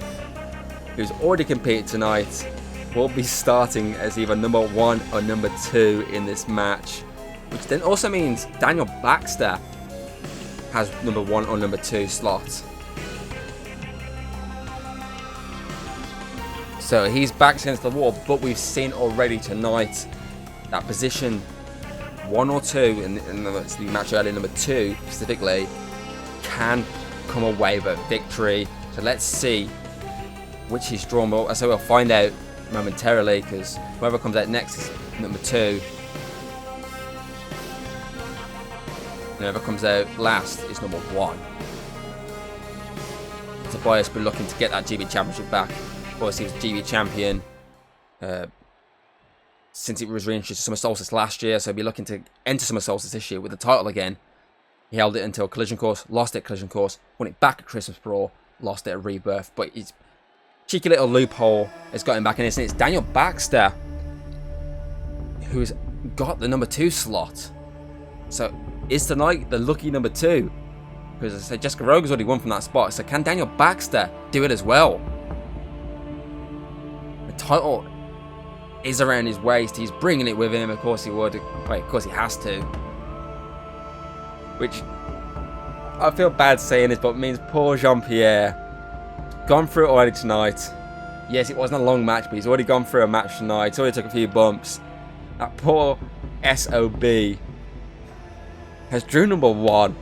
who's already competed tonight, will be starting as either number 1 or number 2 in this match. Which then also means Daniel Baxter has number 1 or number 2 slots. So he's back against the wall, but we've seen already tonight that position 1 or 2 in the match earlier, number 2 specifically, can come away with a victory. So let's see which he's drawn. Well, so we'll find out momentarily, because whoever comes out next is number 2. And whoever comes out last is number 1. Tobias been looking to get that GB Championship back. Of course, he was GB champion since it was reintroduced to Summer Solstice last year, so he'll be looking to enter Summer Solstice this year with the title again. He held it until Collision Course, lost it at Collision Course, won it back at Christmas Brawl, lost it at Rebirth, but his cheeky little loophole has got him back in this, and it's Daniel Baxter who's got the number 2 slot. So is tonight the lucky number 2? Because as I said, Jessica Rogue's already won from that spot, so can Daniel Baxter do it as well? The title is around his waist. He's bringing it with him. Of course he would. Wait, of course he has to. Which, I feel bad saying this, but it means poor Jean-Pierre. Gone through it already tonight. Yes, it wasn't a long match, but he's already gone through a match tonight. He's already took a few bumps. That poor SOB has drew number 1.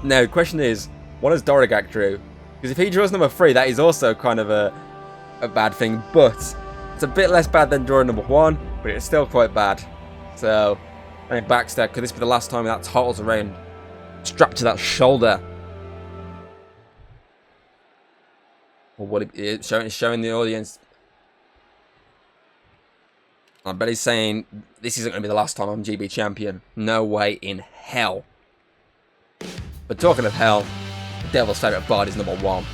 Now, the question is, what has Dorogak drew? Because if he draws number 3, that is also kind of a bad thing. But it's a bit less bad than drawing number 1, but it's still quite bad. So, I mean, Baxter, could this be the last time that title's around, strapped to that shoulder? Or what it's showing the audience. I bet he's saying, this isn't going to be the last time I'm GB champion. No way in hell. But talking of hell, Devil's favourite bard is number 1.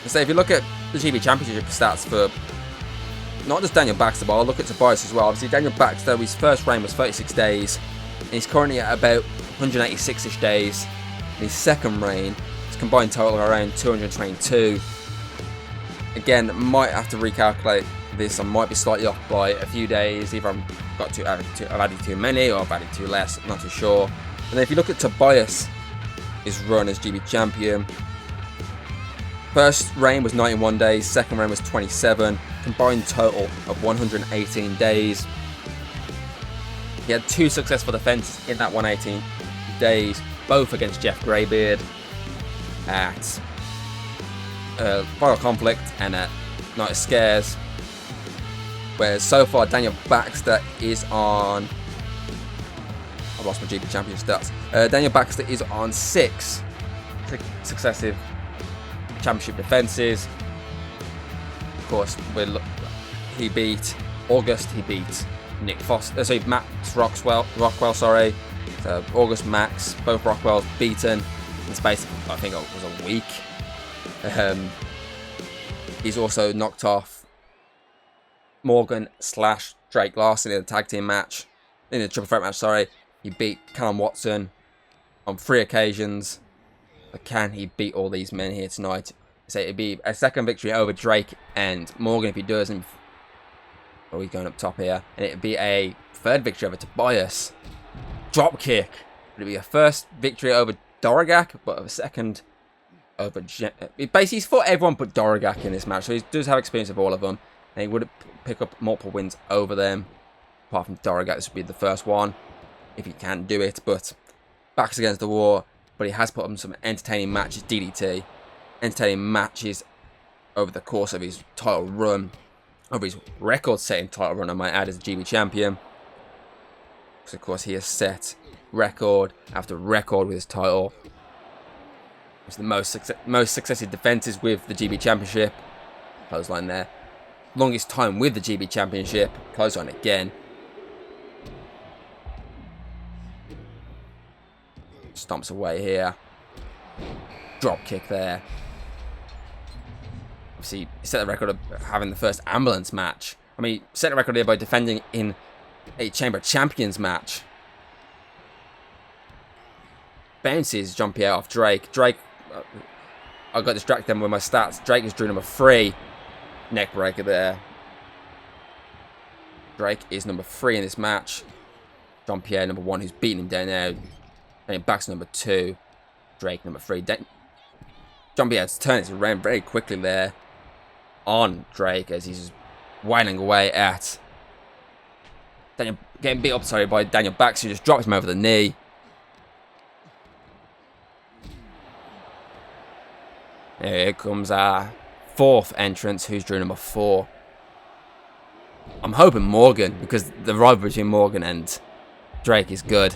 So if you look at the GB Championship stats for not just Daniel Baxter, but I'll look at Tobias as well. Obviously, Daniel Baxter, his first reign was 36 days, and he's currently at about 186-ish days. In his second reign, his combined total around 222. Again, might have to recalculate this. I might be slightly off by a few days. Either I've added too many, or I've added too less. I'm not too sure. And then if you look at Tobias, his run as GB champion, first reign was 91 days, second reign was 27, combined total of 118 days. He had 2 successful defenses in that 118 days, both against Jeff Greybeard at Final Conflict and at Night of Scares. Whereas so far Daniel Baxter is on... I've lost my GB champion stats. Daniel Baxter is on 6 successive championship defenses. course, he beat August. He beat Nick Foster. Sorry, Max Rockwell. Sorry. So August, Max, both Rockwells beaten in space. I think it was a week. He's also knocked off Morgan/Drake Larson in the tag team match. In the triple threat match, sorry. He beat Callum Watson on 3 occasions. But can he beat all these men here tonight? So it'd be a second victory over Drake and Morgan if he does. And he's going up top here. And it'd be a third victory over Tobias. Drop kick. It'd be a first victory over Dorogak, but a second over... Basically, he's fought everyone but Dorogak in this match. So he does have experience of all of them. And he would pick up multiple wins over them. Apart from Dorogak, this would be the first one. If he can do it. But backs against the wall. But he has put on some entertaining matches, DDT. Entertaining matches over the course of his title run. Over his record-setting title run, I might add, as a GB champion. Because, of course, he has set record after record with his title. It's the most successive defenses with the GB Championship. Clothesline there. Longest time with the GB Championship. Clothesline again. Stomps away here. Drop kick there. Obviously, he set the record of having the first ambulance match. I mean, he set the record here by defending in a Chamber Champions match. Bounces Jean-Pierre off Drake. Drake, I got distracted then with my stats. Drake is drew number 3. Neck breaker there. Drake is number 3 in this match. Jean-Pierre number 1, who's beating him down now. And Baxter number 2. Drake number 3. Jean-Pierre's turning it around very quickly there on Drake as he's whining away at Daniel, getting beat up, sorry, by Daniel Baxter, who just drops him over the knee. Here comes our 4th entrance, who's drew number 4. I'm hoping Morgan, because the rivalry between Morgan and Drake is good.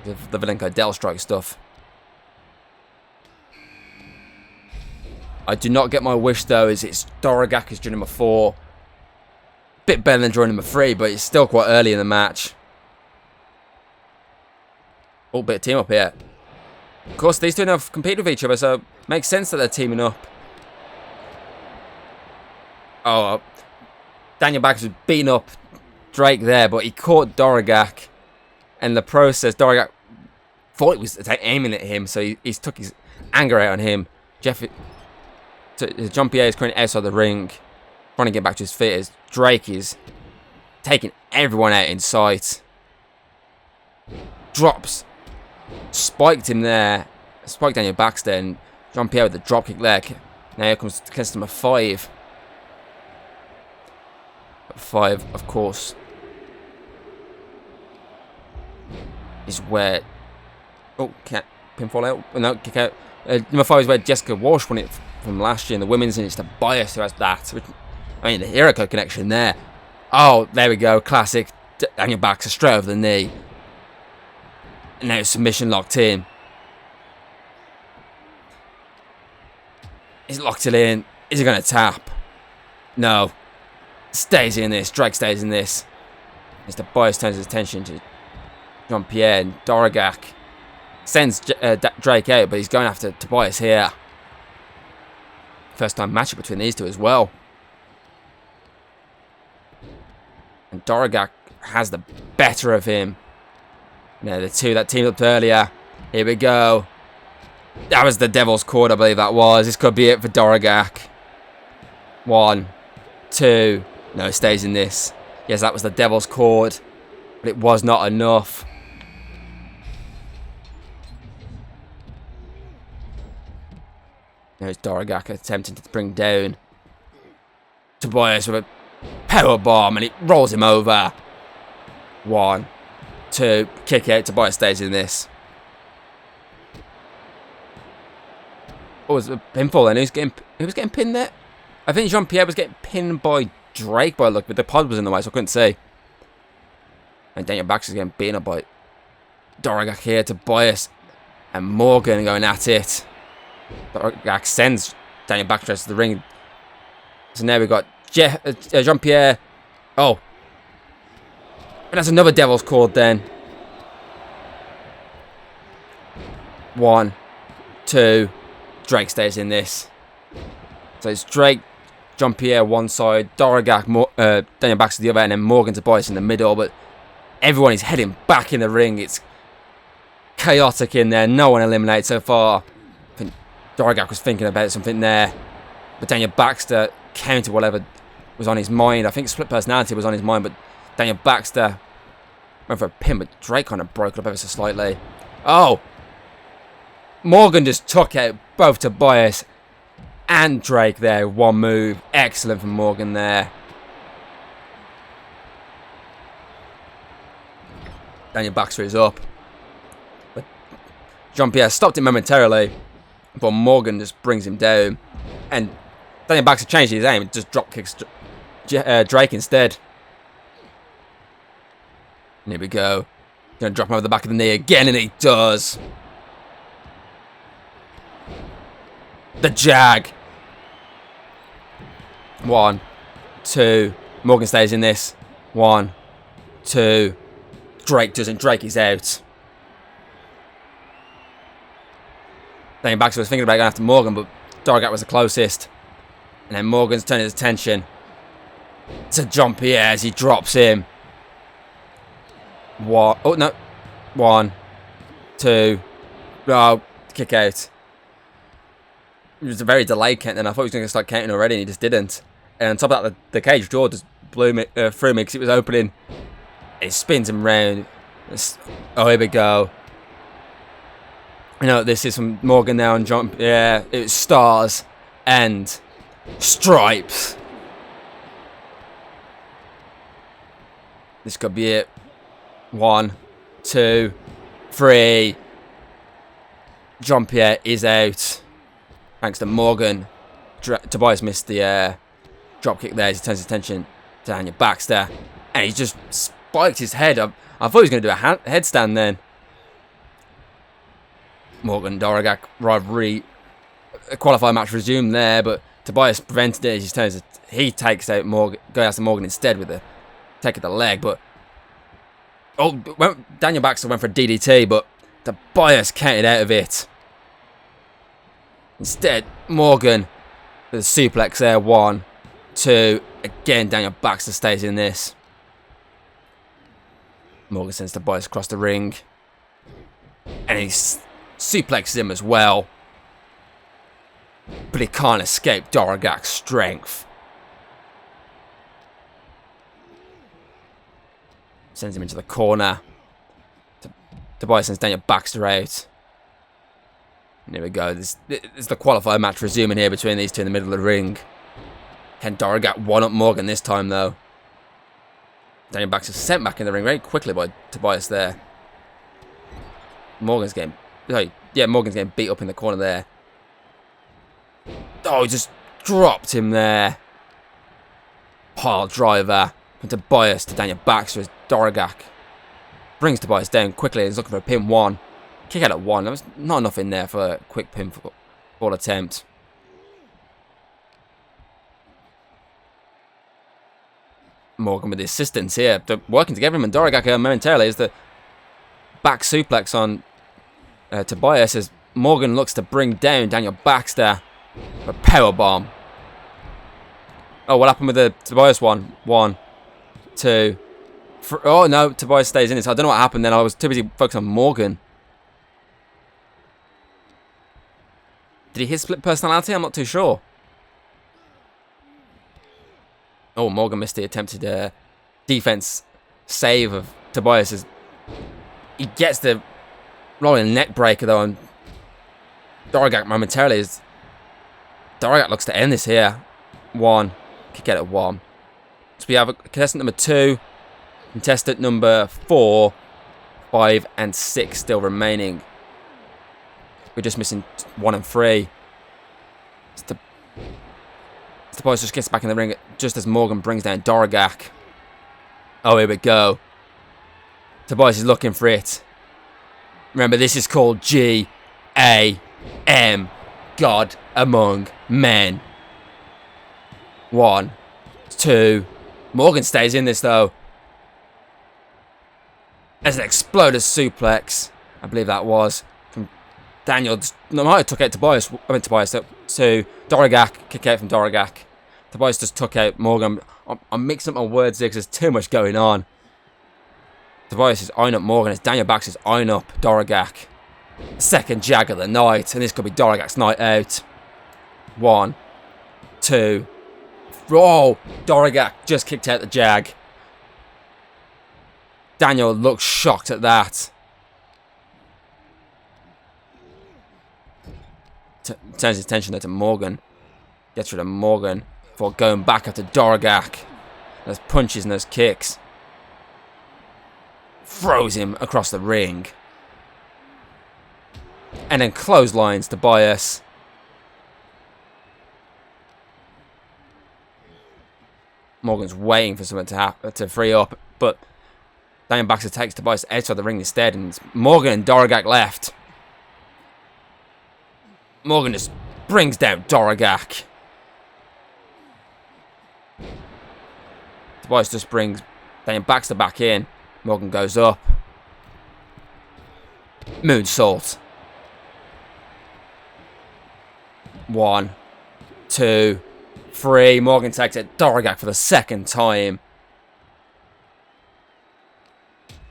The Valenko Del Strike stuff. I do not get my wish though, as it's Dorogak is drew number 4. Bit better than drawing number 3, but it's still quite early in the match. Oh, bit of team up here. Of course, these two have competed with each other, so it makes sense that they're teaming up. Oh, Daniel Baxter was beating up Drake there, but he caught Dorogak. And the process, Dorogak thought it was aiming at him, so he took his anger out on him. Jean-Pierre is currently outside the ring, trying to get back to his feet as Drake is taking everyone out in sight. Drops. Spiked him there. Spiked Daniel Baxter and Jean-Pierre with the dropkick leg. Now here comes customer 5. 5, of course, is where... Oh, can't pinfall out. No, kick out. Number 5 is where Jessica Walsh won it from last year in the women's, and it's Tobias who has that. Which, I mean, the hero code connection there. Oh, there we go. Classic. Daniel Baxter straight over the knee. And now submission locked in. He's locked it in. Is he going to tap? No. Stays in this. Drake stays in this. As Tobias turns his attention to Jean-Pierre and Dorogak. Sends Drake out, but he's going after Tobias here. First time matchup between these two as well. And Dorogak has the better of him. Now the two that teamed up earlier. Here we go. That was the Devil's Cord, I believe that was. This could be it for Dorogak. 1, 2. No, it stays in this. Yes, that was the Devil's Cord. But it was not enough. There's Dorogak attempting to bring down Tobias with a power bomb, and it rolls him over. 1, 2, kick out. Tobias stays in this. Oh, was it a pinfall then? Who was getting pinned there? I think Jean-Pierre was getting pinned by Drake by look, but the pod was in the way, so I couldn't see. And Daniel Baxter's getting beaten up by Dorogak here. Tobias and Morgan going at it. Dorogak sends Daniel Baxter to the ring. So now we've got Jean-Pierre. Oh. And that's another Devil's Cord then. 1, 2. Drake stays in this. So it's Drake, Jean-Pierre one side, Doragak, Daniel Baxter the other, and then Morgan Tobias in the middle. But everyone is heading back in the ring. It's chaotic in there. No one eliminated so far. I think Doragak was thinking about something there. But Daniel Baxter countered whatever was on his mind. I think split personality was on his mind, but Daniel Baxter went for a pin, but Drake kind of broke it up ever so slightly. Oh! Morgan just took out both Tobias and Drake there. One move. Excellent from Morgan there. Daniel Baxter is up. But Jean-Pierre stopped him momentarily, but Morgan just brings him down. And Daniel Baxter changed his aim and just drop kicks Drake instead. And here we go. Gonna drop him over the back of the knee again, and he does. The jag. 1, 2. Morgan stays in this. 1, 2. Drake doesn't. Drake is out. Daniel Baxter was thinking about going after Morgan, but Doragak was the closest. And then Morgan's turning his attention to Jean-Pierre as he drops him. 1. Oh, no. 1, 2. Oh, kick out. It was a very delayed count, and I thought he was going to start counting already, and he just didn't. And on top of that, the cage door just blew me through me because it was opening. It spins him round. Oh, here we go. You know, this is from Morgan now and John. Yeah, it's stars and stripes. This could be it. 1, 2, 3. Jean-Pierre is out. Thanks to Morgan. Tobias missed the drop kick there as he turns his attention to Daniel Baxter. And he just spiked his head up. I thought he was going to do a headstand then. Morgan Doragak rivalry. A qualified match resumed there, but Tobias prevented it. He takes out Morgan, goes after Morgan instead with the take of the leg. But Daniel Baxter went for a DDT, but Tobias counted out of it. Instead, Morgan with a suplex there. 1, 2. Again, Daniel Baxter stays in this. Morgan sends Tobias across the ring. And he suplexes him as well. But he can't escape Doragak's strength. Sends him into the corner. Tobias sends Daniel Baxter out. And here we go. This is the qualifier match resuming here between these two in the middle of the ring. Can Doragak one-up Morgan this time, though? Daniel Baxter sent back in the ring very quickly by Tobias there. Morgan's getting beat up in the corner there. Oh, he just dropped him there. Pile driver from Tobias to Daniel Baxter as Doragak brings Tobias down quickly. He's looking for a pin. 1. Kick out at 1. There was not enough in there for a quick pinfall attempt. Morgan with the assistance here. They're working together. And Doragak momentarily is the back suplex on Tobias as Morgan looks to bring down Daniel Baxter. A powerbomb. Oh, what happened with the Tobias one? 1, 2. Oh, no. Tobias stays in it. So I don't know what happened then. I was too busy focusing on Morgan. Did he hit split personality? I'm not too sure. Oh, Morgan missed the attempted defense save of Tobias. He gets the rolling neck breaker though, and Doragak momentarily is. Doragak looks to end this here. 1. Kick out at 1. So we have a contestant number 2, contestant number 4, 5, and 6 still remaining. We're just missing 1 and 3. Tobias just gets back in the ring just as Morgan brings down Doragak. Oh, here we go. Tobias is looking for it. Remember, this is called G-A-M. God among men. 1, 2. Morgan stays in this though. There's an exploder suplex. I believe that was from Daniel. No, might have took out Tobias. I meant Tobias. To Doragak. Kick out from Doragak. Tobias just took out Morgan. I'm mixing up my words here because there's too much going on. Tobias is eyeing up Morgan as Daniel Baxter's eyeing up Doragak. Second jag of the night, and this could be Doragak's night out. 1, 2. Oh, Doragak just kicked out the jag. Daniel looks shocked at that. Turns his attention there to Morgan. Gets rid of Morgan before going back after Doragak. There's punches and there's kicks. Throws him across the ring. And then clotheslines Tobias. Morgan's waiting for something to happen to free up, but Daniel Baxter takes Tobias outside the ring instead, and it's Morgan and Doragak left. Morgan just brings down Doragak. Tobias just brings Daniel Baxter back in. Morgan goes up. Moonsault. 1, 2, 3. Morgan takes it. Doragak for the second time.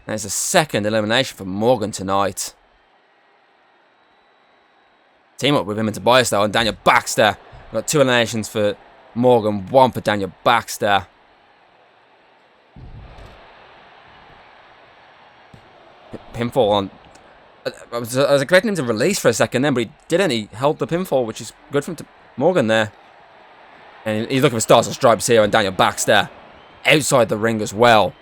There's a second elimination for Morgan tonight. Team up with him and Tobias though, and Daniel Baxter. We've got 2 eliminations for Morgan, 1 for Daniel Baxter. Pinfall on. I was expecting him to release for a second then, but he didn't. He held the pinfall, which is good from Morgan there. And he's looking for Stars and Stripes here, and Daniel Baxter outside the ring as well.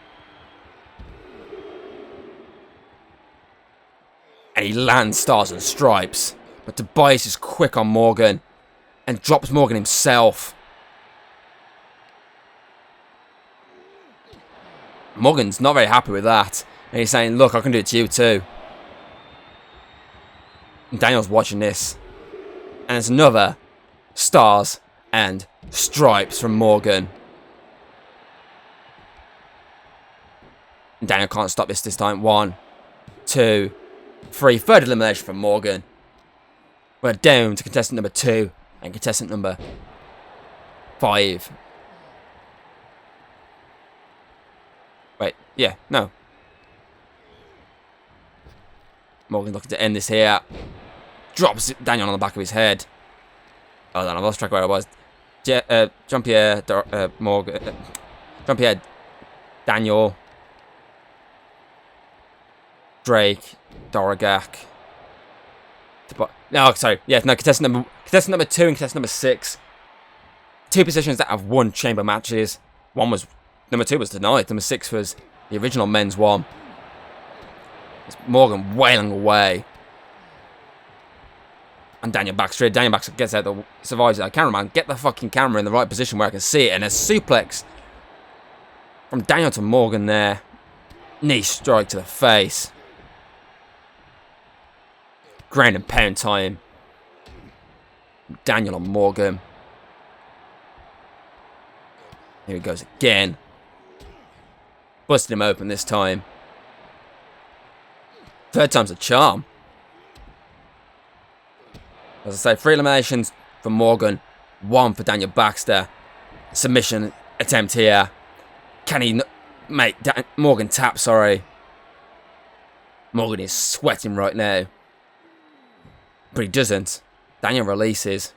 And he lands Stars and Stripes. But Tobias is quick on Morgan and drops Morgan himself. Morgan's not very happy with that. And he's saying, look, I can do it to you too. And Daniel's watching this. And it's another Stars and Stripes from Morgan. And Daniel can't stop this time. 1, 2, 3. Third elimination from Morgan. We're down to contestant number 2 and contestant number 5. Wait, yeah, no. Morgan looking to end this here. Drops Daniel on the back of his head. Hold on, I lost track where I was. Jean-Pierre, Morgan. Jean-Pierre, Daniel. Drake, Doragak. No, sorry. Yeah, no, contestant number 2 and contestant number 6. 2 positions that have won chamber matches. Number 2 was tonight. Number 6 was the original men's one. It's Morgan wailing away. And Daniel Baxter gets out the survives it. Cameraman, get the fucking camera in the right position where I can see it. And a suplex from Daniel to Morgan there. Knee strike to the face. Ground and pound time. Daniel and Morgan. Here he goes again. Busted him open this time. Third time's a charm. As I say, 3 eliminations for Morgan. 1 for Daniel Baxter. Submission attempt here. Can he make Morgan tap, sorry. Morgan is sweating right now. But he doesn't. Daniel releases.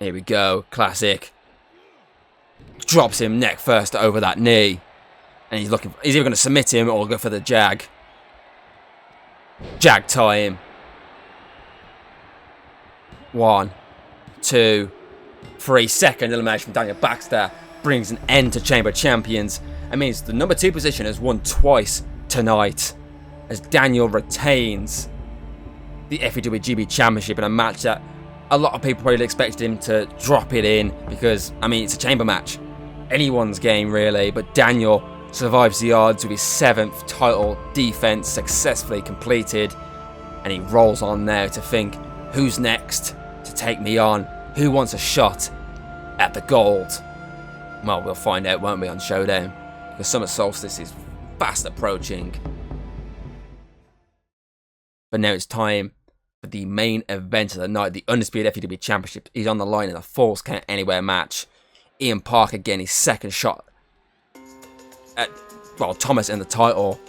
Here we go. Classic. Drops him neck first over that knee. And he's either going to submit him or go for the jag. Jag time. 1, 2, 3. Second elimination from Daniel Baxter brings an end to Chamber Champions. It means the number 2 position has won twice tonight, as Daniel retains the FEW Championship in a match that a lot of people probably expected him to drop it in because, I mean, it's a chamber match. Anyone's game, really, but Daniel survives the odds with his 7th title defense successfully completed, and he rolls on now to think, who's next to take me on Who wants a shot at the gold? Well, we'll find out, won't we, on Showdown? Because Summer Solstice is fast approaching. But now it's time for the main event of the night, the Undisputed FEW Championship. He's on the line in a Falls Count Anywhere match. Ian Parker getting his second shot at, well, Thomas in the title.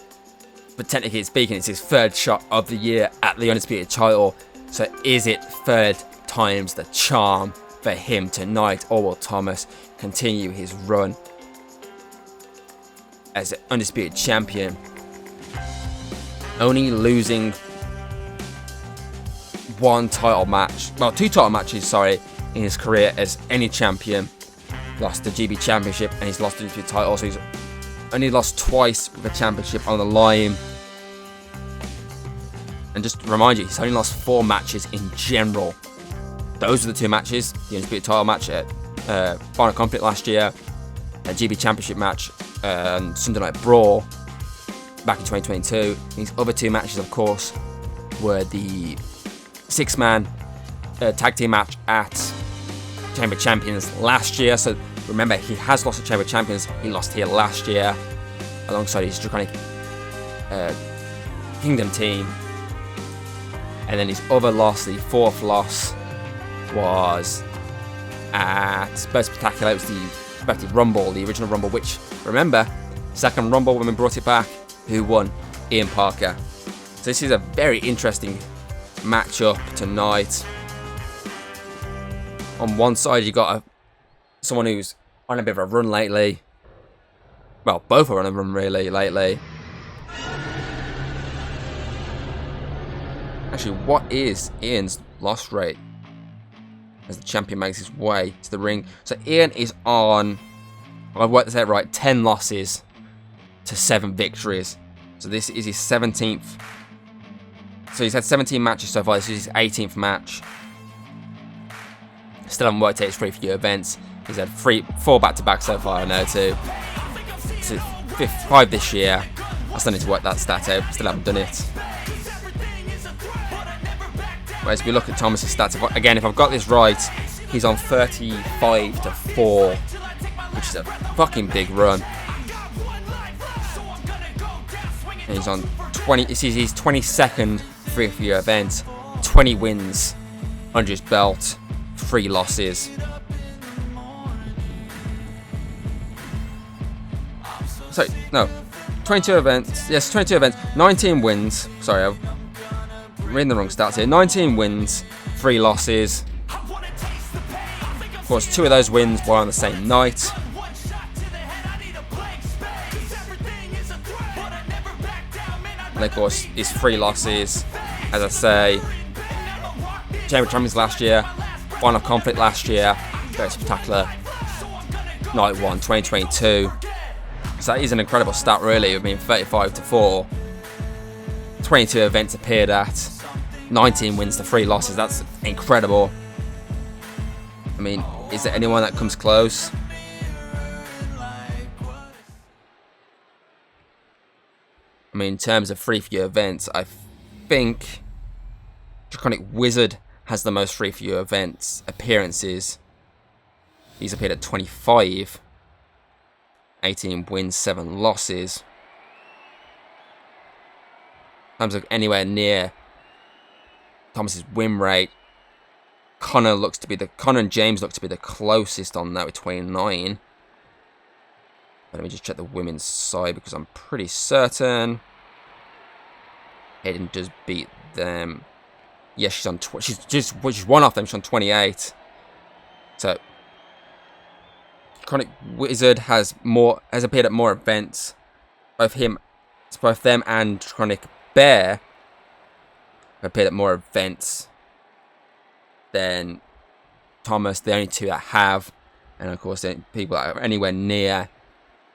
But technically speaking, it's his third shot of the year at the Undisputed title. So is it third time's the charm for him tonight, or will Thomas continue his run as an Undisputed Champion? Only losing one title match, well, two title matches, sorry, in his career as any champion. Lost the GB Championship and he's lost the Undisputed title, so he's only lost twice with the championship on the line. And just to remind you, he's only lost 4 matches in general. Those are the 2 matches: the Undisputed title match at Final Conflict last year, a GB Championship match and Sunday Night Brawl back in 2022. These other 2 matches, of course, were the 6-man tag team match at Chamber Champions last year. So remember, he has lost at Chamber Champions. He lost here last year alongside his Draconic Kingdom team. And then his other loss, the 4th loss, was at Spurs Spectacular. It was the Spectacular Rumble, the original Rumble, which, remember, second Rumble when we brought it back, who won? Ian Parker. So this is a very interesting matchup tonight. On one side, you got someone who's on a bit of a run lately. Well, both are on a run really lately. Actually, what is Ian's loss rate as the champion makes his way to the ring? So Ian is on, I've worked this out right, 10 losses to 7 victories. So this is his 17th. So he's had 17 matches so far. This is his 18th match. Still haven't worked out his FEW events. He's had 4 back-to-back so far, I know, too. So 5 this year. I still need to work that stat out. Still haven't done it. Whereas if we look at Thomas's stats, if I've got this right, he's on 35-4, which is a fucking big run. And he's on 20. This is his 22nd FEW event, 20 wins under his belt, 3 losses. Sorry, no, 22 events. Yes, 22 events, 19 wins. Sorry, I'm reading the wrong stats here. 19 wins, 3 losses. Of course, 2 of those wins were on the same night. And of course, his 3 losses, as I say, Chamber Champions last year, Final Conflict last year, very spectacular Night 1 2022. So that is an incredible stat, really, of being 35-4. 22 events appeared at, 19 wins to 3 losses. That's incredible. I mean, is there anyone that comes close? I mean, in terms of FEW events, I think Draconic Wizard has the most FEW events appearances. He's appeared at 25. 18 wins, 7 losses. In terms of anywhere near Thomas's win rate, Connor and James look to be the closest on that with 29. But let me just check the women's side because I'm pretty certain Hayden does beat them. Yeah, she's on. She's one off them. She's on 28. So Draconic Wizard has appeared at more events. Both them and Draconic Bear have appeared at more events than Thomas. The only 2 that have, and of course, the people that are anywhere near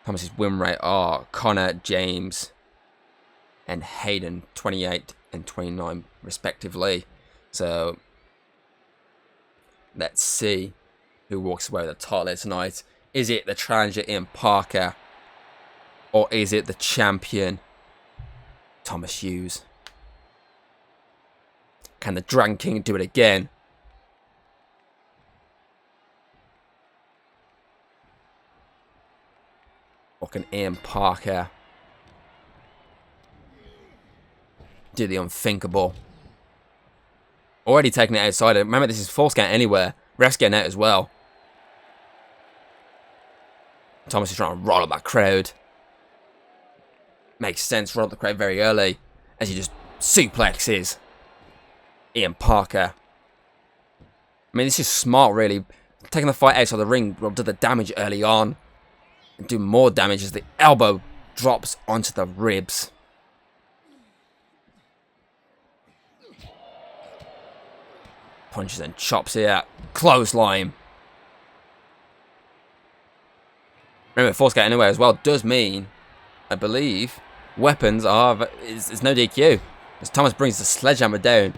Thomas's win rate are Connor, James, and Hayden, 28 and 29 respectively. So let's see who walks away with the title tonight. Is it the challenger Ian Parker, or is it the champion Thomas Hughes? Can the Dragon King do it again? Fucking Ian Parker. Do the unthinkable. Already taking it outside. Remember, this is false count anywhere. Ref's getting out as well. Thomas is trying to roll up that crowd. Makes sense. Roll up the crowd very early as he just suplexes Ian Parker. I mean, this is smart, really. Taking the fight outside the ring will do the damage early on. And do more damage as the elbow drops onto the ribs. Punches and chops here. Clothesline. Remember, force count anywhere as well does mean, I believe, weapons are... It's no DQ. As Thomas brings the sledgehammer down.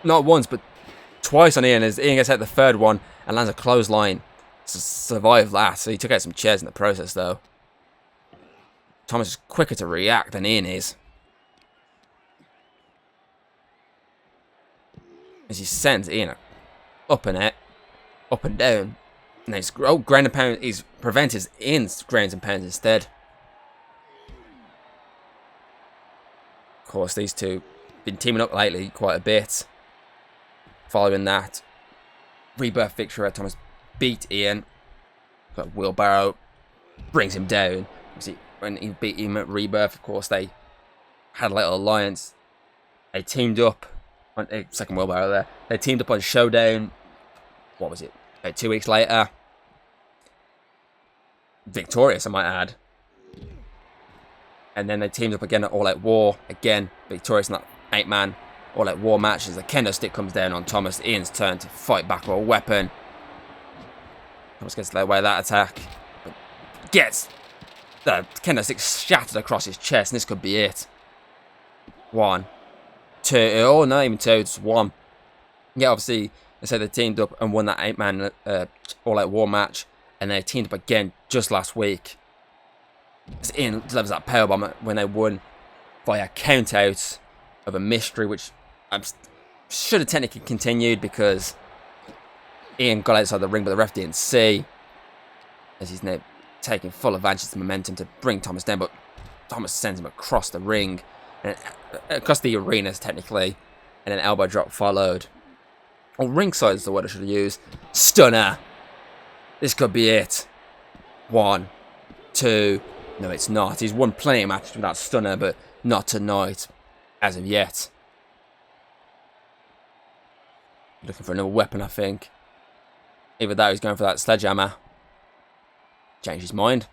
Not once, but twice on Ian. As Ian gets out the third one and lands a clothesline to survive that. So he took out some chairs in the process, though. Thomas is quicker to react than Ian is. As he sends Ian up and out, up and down. And he's ground and pound. He's prevented Ian's grounds and pounds instead. Of course, these two been teaming up lately quite a bit. Following that Rebirth victory, where Thomas beat Ian. But wheelbarrow brings him down. See, when he beat him at Rebirth, of course, they had a little alliance. They teamed up on a second wheelbarrow there. They teamed up on Showdown. What was it? 2 weeks later. Victorious, I might add. And then they teamed up again at All Out War. Again, victorious in that 8-man All Out War match as the kendo stick comes down on Thomas. Ian's turn to fight back with a weapon. Thomas gets led away with that attack. But gets the kendo stick shattered across his chest, and this could be it. 1, 2. Oh, not even 2, just 1. Yeah, obviously, they said they teamed up and won that 8-man All Out War match. And they teamed up again just last week. As Ian delivers that powerbomb when they won via count-out of a mystery, which I should have technically continued because Ian got outside the ring, but the ref didn't see. As he's now taking full advantage of the momentum to bring Thomas down, but Thomas sends him across the ring, and across the arena technically, and an elbow drop followed. Or ringside is the word I should have used. Stunner. This could be it. 1, 2. No, it's not. He's won plenty of matches with that stunner, but not tonight, as of yet. Looking for another weapon, I think. Either that or he's going for that sledgehammer. Changed his mind.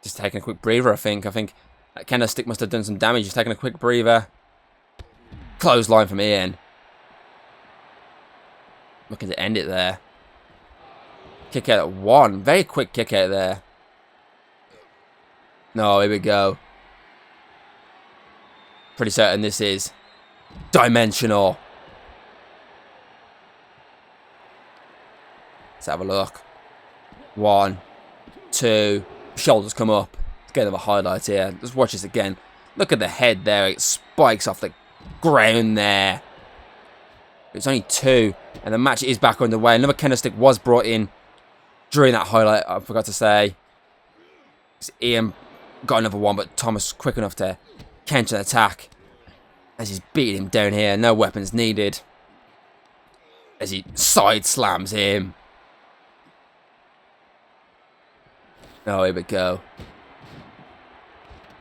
Just taking a quick breather, I think. I think that kendo stick must have done some damage. He's taking a quick breather. Clothesline from Ian. Looking to end it there. Kick out at 1. Very quick kick out there. No, here we go. Pretty certain this is dimensional. Let's have a look. 1, 2. Shoulders come up. Let's get another highlight here. Let's watch this again. Look at the head there. It spikes off the ground there. It's only 2. And the match is back underway. Another kendo stick was brought in during that highlight, I forgot to say. Ian got another one, but Thomas quick enough to counter an attack. As he's beating him down here. No weapons needed. As he side slams him. Oh, here we go.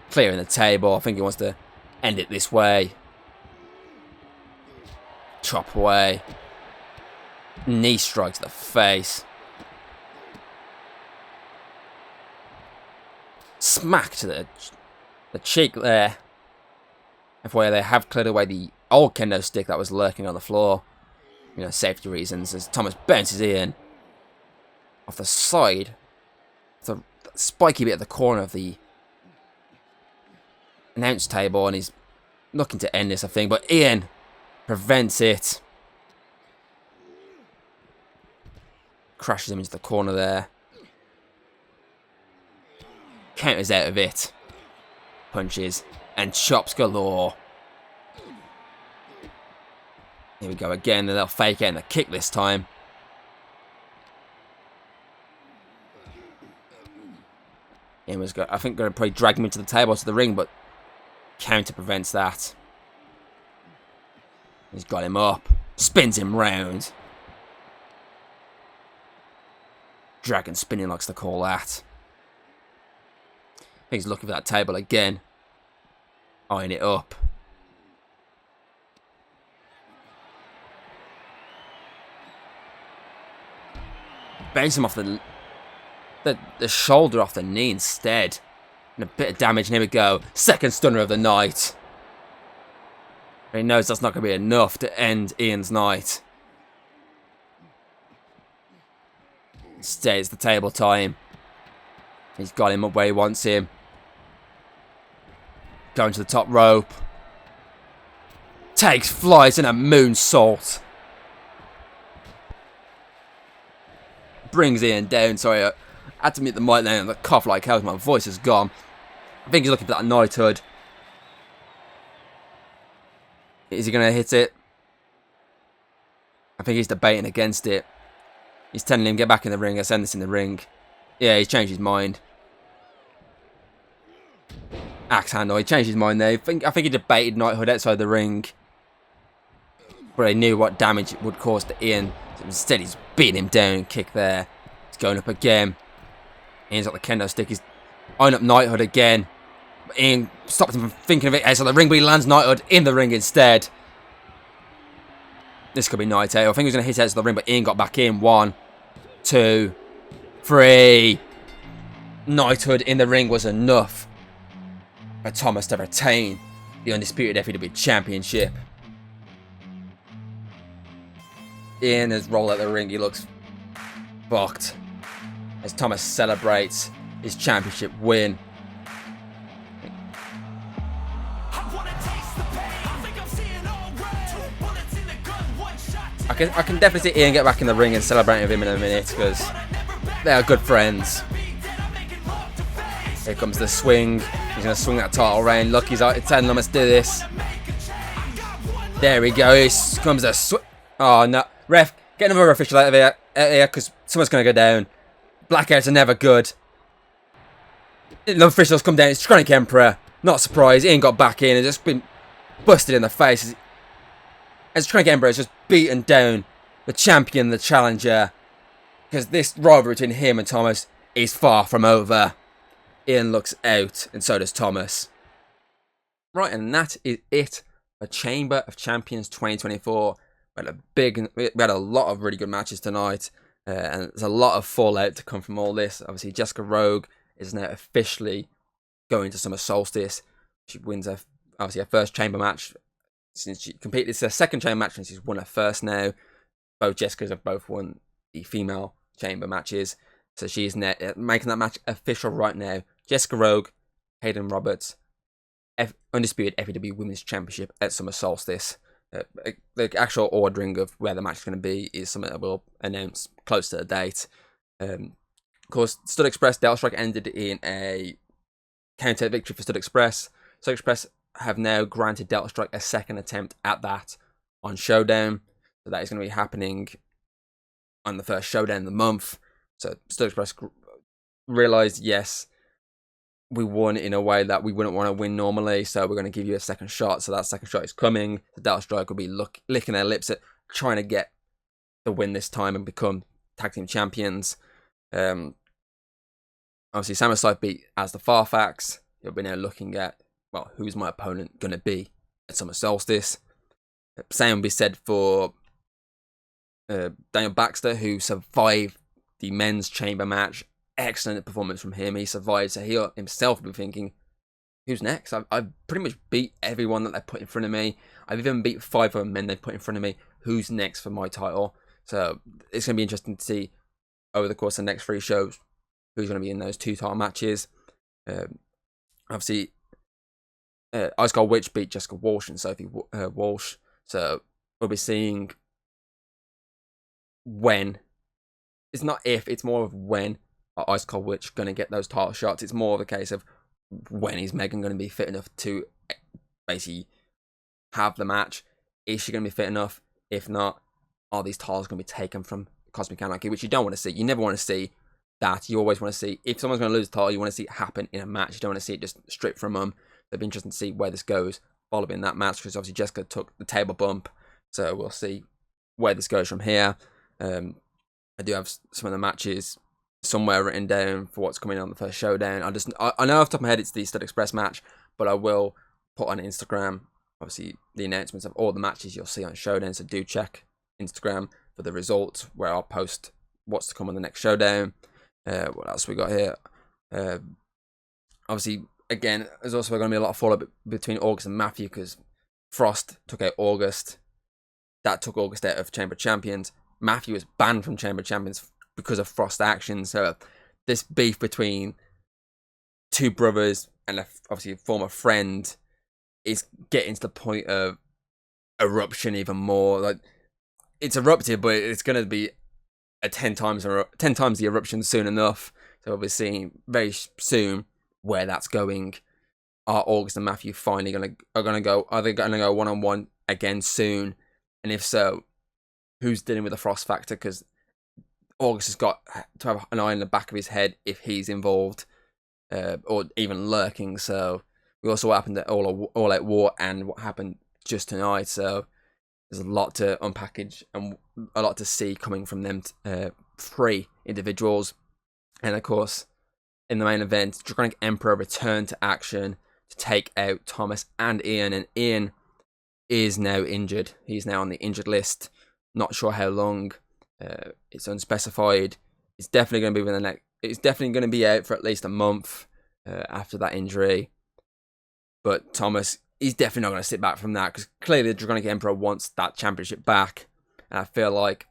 Clearing the table. I think he wants to end it this way. Chop away. Knee strikes the face. Smack to the cheek there. Where they have cleared away the old kendo stick that was lurking on the floor. You know, safety reasons. As Thomas bounces in. Off the side. The spiky bit at the corner of the announce table. And he's looking to end this, I think. But Ian prevents it. Crashes him into the corner there. Counters out of it. Punches. And chops galore. Here we go again. And they'll fake it and a kick this time. Ian was, I think, going to probably drag him into the table to the ring, but counter prevents that. He's got him up. Spins him round. Dragon spinning likes to call that. I think he's looking for that table again. Eyeing it up. Bounce him off the shoulder off the knee instead. And a bit of damage, and here we go. Second stunner of the night. He knows that's not going to be enough to end Ian's night. Instead, it's the table time. He's got him up where he wants him. Going to the top rope. Takes flies in a moonsault. Brings Ian down. Sorry, I had to mute the mic now and the cough like hell. My voice is gone. I think he's looking for that knighthood. Is he going to hit it? I think he's debating against it. He's telling him, get back in the ring. I send this in the ring. Yeah, he's changed his mind. Axe handle. He changed his mind there. I think he debated knighthood outside the ring. But he knew what damage it would cause to Ian. So instead, he's beating him down. Kick there. He's going up again. Ian's got the kendo stick. He's eyeing up knighthood again. But Ian stopped him from thinking of it outside the ring, but he lands knighthood in the ring instead. This could be night out. I think he was going to hit outside the ring, but Ian got back in. 1, 2, 3. Knighthood in the ring was enough for Thomas to retain the Undisputed FEW Championship. Ian has rolled out the ring. He looks fucked as Thomas celebrates his championship win. I can definitely see Ian get back in the ring and celebrate with him in a minute because they are good friends. Here comes the swing. He's going to swing that title around. Look, he's telling them, let's do this. There we go. Here comes the swing. Oh, no. Ref, get another official out of here because someone's going to go down. Blackouts are never good. The officials come down. It's Chronic Emperor. Not surprised. Ian got back in and just been busted in the face. As Chronic Emperor has just beaten down the champion, the challenger. Because this rivalry between him and Thomas is far from over. Ian looks out, and so does Thomas. Right, and that is it for Chamber of Champions 2024. We had a lot of really good matches tonight. And there's a lot of fallout to come from all this. Obviously, Jessica Rogue is now officially going to Summer Solstice. She wins her first chamber match since she competed. It's her second chamber match and she's won her first now. Both Jessicas have both won the female chamber matches. So she's making that match official right now. Jessica Rogue, Hayden Roberts, Undisputed FEW Women's Championship at Summer Solstice. The actual ordering of where the match is going to be is something that we'll announce close to the date. Of course, Stud Express, Delta Strike ended in a counter victory for Stud Express. Stud Express have now granted Delta Strike a second attempt at that on Showdown. So that is going to be happening on the first Showdown of the month. So Stud Express realised, yes, we won in a way that we wouldn't want to win normally, so we're going to give you a second shot. So that second shot is coming. The Delta Strike will be licking their lips at trying to get the win this time and become tag team champions. Obviously, Samuel Scythe beat Allister Farfax. You'll be now looking at, well, who's my opponent going to be at Summer Solstice. Same will be said for Daniel Baxter, who survived the men's chamber match. Excellent performance from him. He survived, so he himself will be thinking, who's next? I've pretty much beat everyone that they put in front of me. I've even beat 5 of them men they put in front of me. Who's next for my title? So it's going to be interesting to see over the course of the next 3 shows who's going to be in those 2 title matches. Obviously, Ice Cold Witch beat Jessica Walsh and Sophie Walsh. So we'll be seeing when. It's not if, it's more of when Ice Cold Witch going to get those title shots. It's more of a case of when is Megan going to be fit enough to basically have the match. Is she going to be fit enough? If not, are these titles going to be taken from Cosmic Anarchy, which you don't want to see. You never want to see that. You always want to see, if someone's going to lose the title, you want to see it happen in a match. You don't want to see it just stripped from them. It'll be interesting to see where this goes following that match, because obviously Jessica took the table bump, so we'll see where this goes from here. I do have some of the matches somewhere written down for what's coming on the first showdown. I know off the top of my head it's the Stud Express match, but I will put on Instagram, obviously, the announcements of all the matches you'll see on showdown, so do check Instagram for the results, where I'll post what's to come on the next showdown. What else we got here? Obviously, again, there's also going to be a lot of fallout between August and Matthew, because Frost took out August. That took August out of Chamber of Champions. Matthew was banned from Chamber of Champions because of Frost action. So this beef between two brothers and obviously a former friend is getting to the point of eruption even more. Like, it's erupted, but it's going to be a 10 times the eruption soon enough. So we'll be seeing very soon where that's going. Are August and Matthew finally are they going to go 1-on-1 again soon? And if so, who's dealing with the Frost factor? Because August has got to have an eye in the back of his head if he's involved, or even lurking. So we also what happened at All Out War and what happened just tonight. So there's a lot to unpackage and a lot to see coming from them three individuals. And of course, in the main event, Draconic Emperor returned to action to take out Thomas and Ian. And Ian is now injured. He's now on the injured list. Not sure how long. It's unspecified. It's definitely going to be It's definitely going to be out for at least a month after that injury. But Thomas, he's definitely not going to sit back from that, because clearly the Draconic Emperor wants that championship back. And I feel like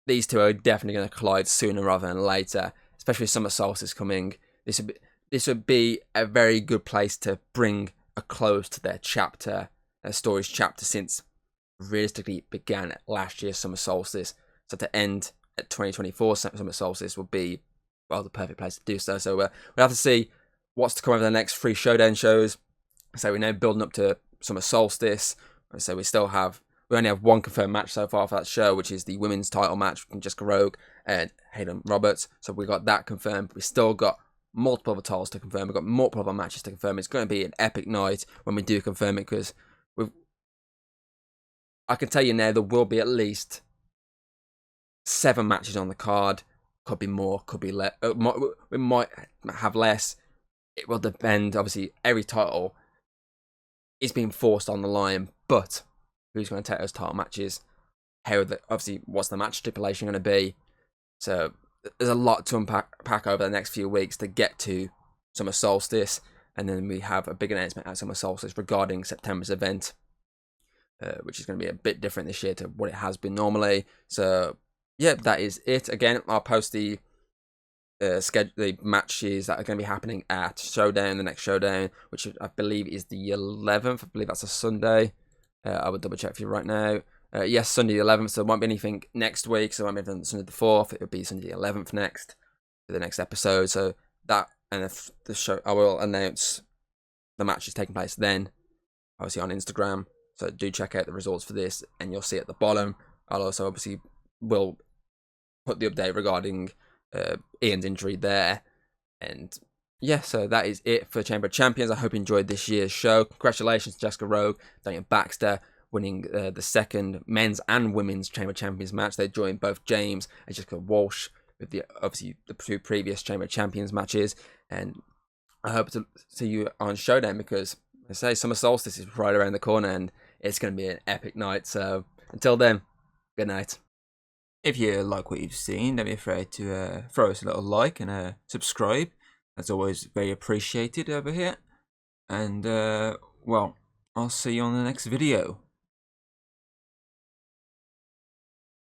these two are definitely going to collide sooner rather than later, especially with Summer Solstice coming. This would be a very good place to bring a close to their story's chapter, since realistically it began at last year's Summer Solstice. So to end at 2024 Summer Solstice would be, well, the perfect place to do so. So we'll have to see what's to come over the next 3 showdown shows. So we're now building up to Summer Solstice. So we only have one confirmed match so far for that show, which is the women's title match between Jessica Rogue and Hayden Roberts. So we got that confirmed. We still got multiple other titles to confirm. We've got multiple other matches to confirm. It's going to be an epic night when we do confirm it, because I can tell you now there will be at least 7 matches on the card. Could be more, could be less. We might have less. It will depend. Obviously, every title is being forced on the line, but who's going to take those title matches? Obviously, what's the match stipulation going to be? So there's a lot to unpack over the next few weeks to get to Summer Solstice, and then we have a big announcement at Summer Solstice regarding September's event, which is going to be a bit different this year to what it has been normally. So yeah, that is it. Again, I'll post the matches that are going to be happening at Showdown, the next Showdown, which I believe is the 11th. I believe that's a Sunday. I will double check for you right now. Yes, Sunday the 11th, so there won't be anything next week, so it won't be anything Sunday the 4th. It will be Sunday the 11th next, for the next episode. So that, and if the show, I will announce the matches taking place then, obviously on Instagram. So do check out the results for this, and you'll see at the bottom. I'll also obviously will put the update regarding Ian's injury there. And yeah, so that is it for Chamber of Champions. I hope you enjoyed this year's show. Congratulations to Jessica Rogue, Daniel Baxter, winning the second men's and women's Chamber of Champions match. They joined both James and Jessica Walsh with the 2 previous Chamber of Champions matches. And I hope to see you on Showdown, because I say Summer Solstice is right around the corner and it's going to be an epic night. So until then, good night. If you like what you've seen, don't be afraid to throw us a little like and subscribe. That's always very appreciated over here. And, well, I'll see you on the next video.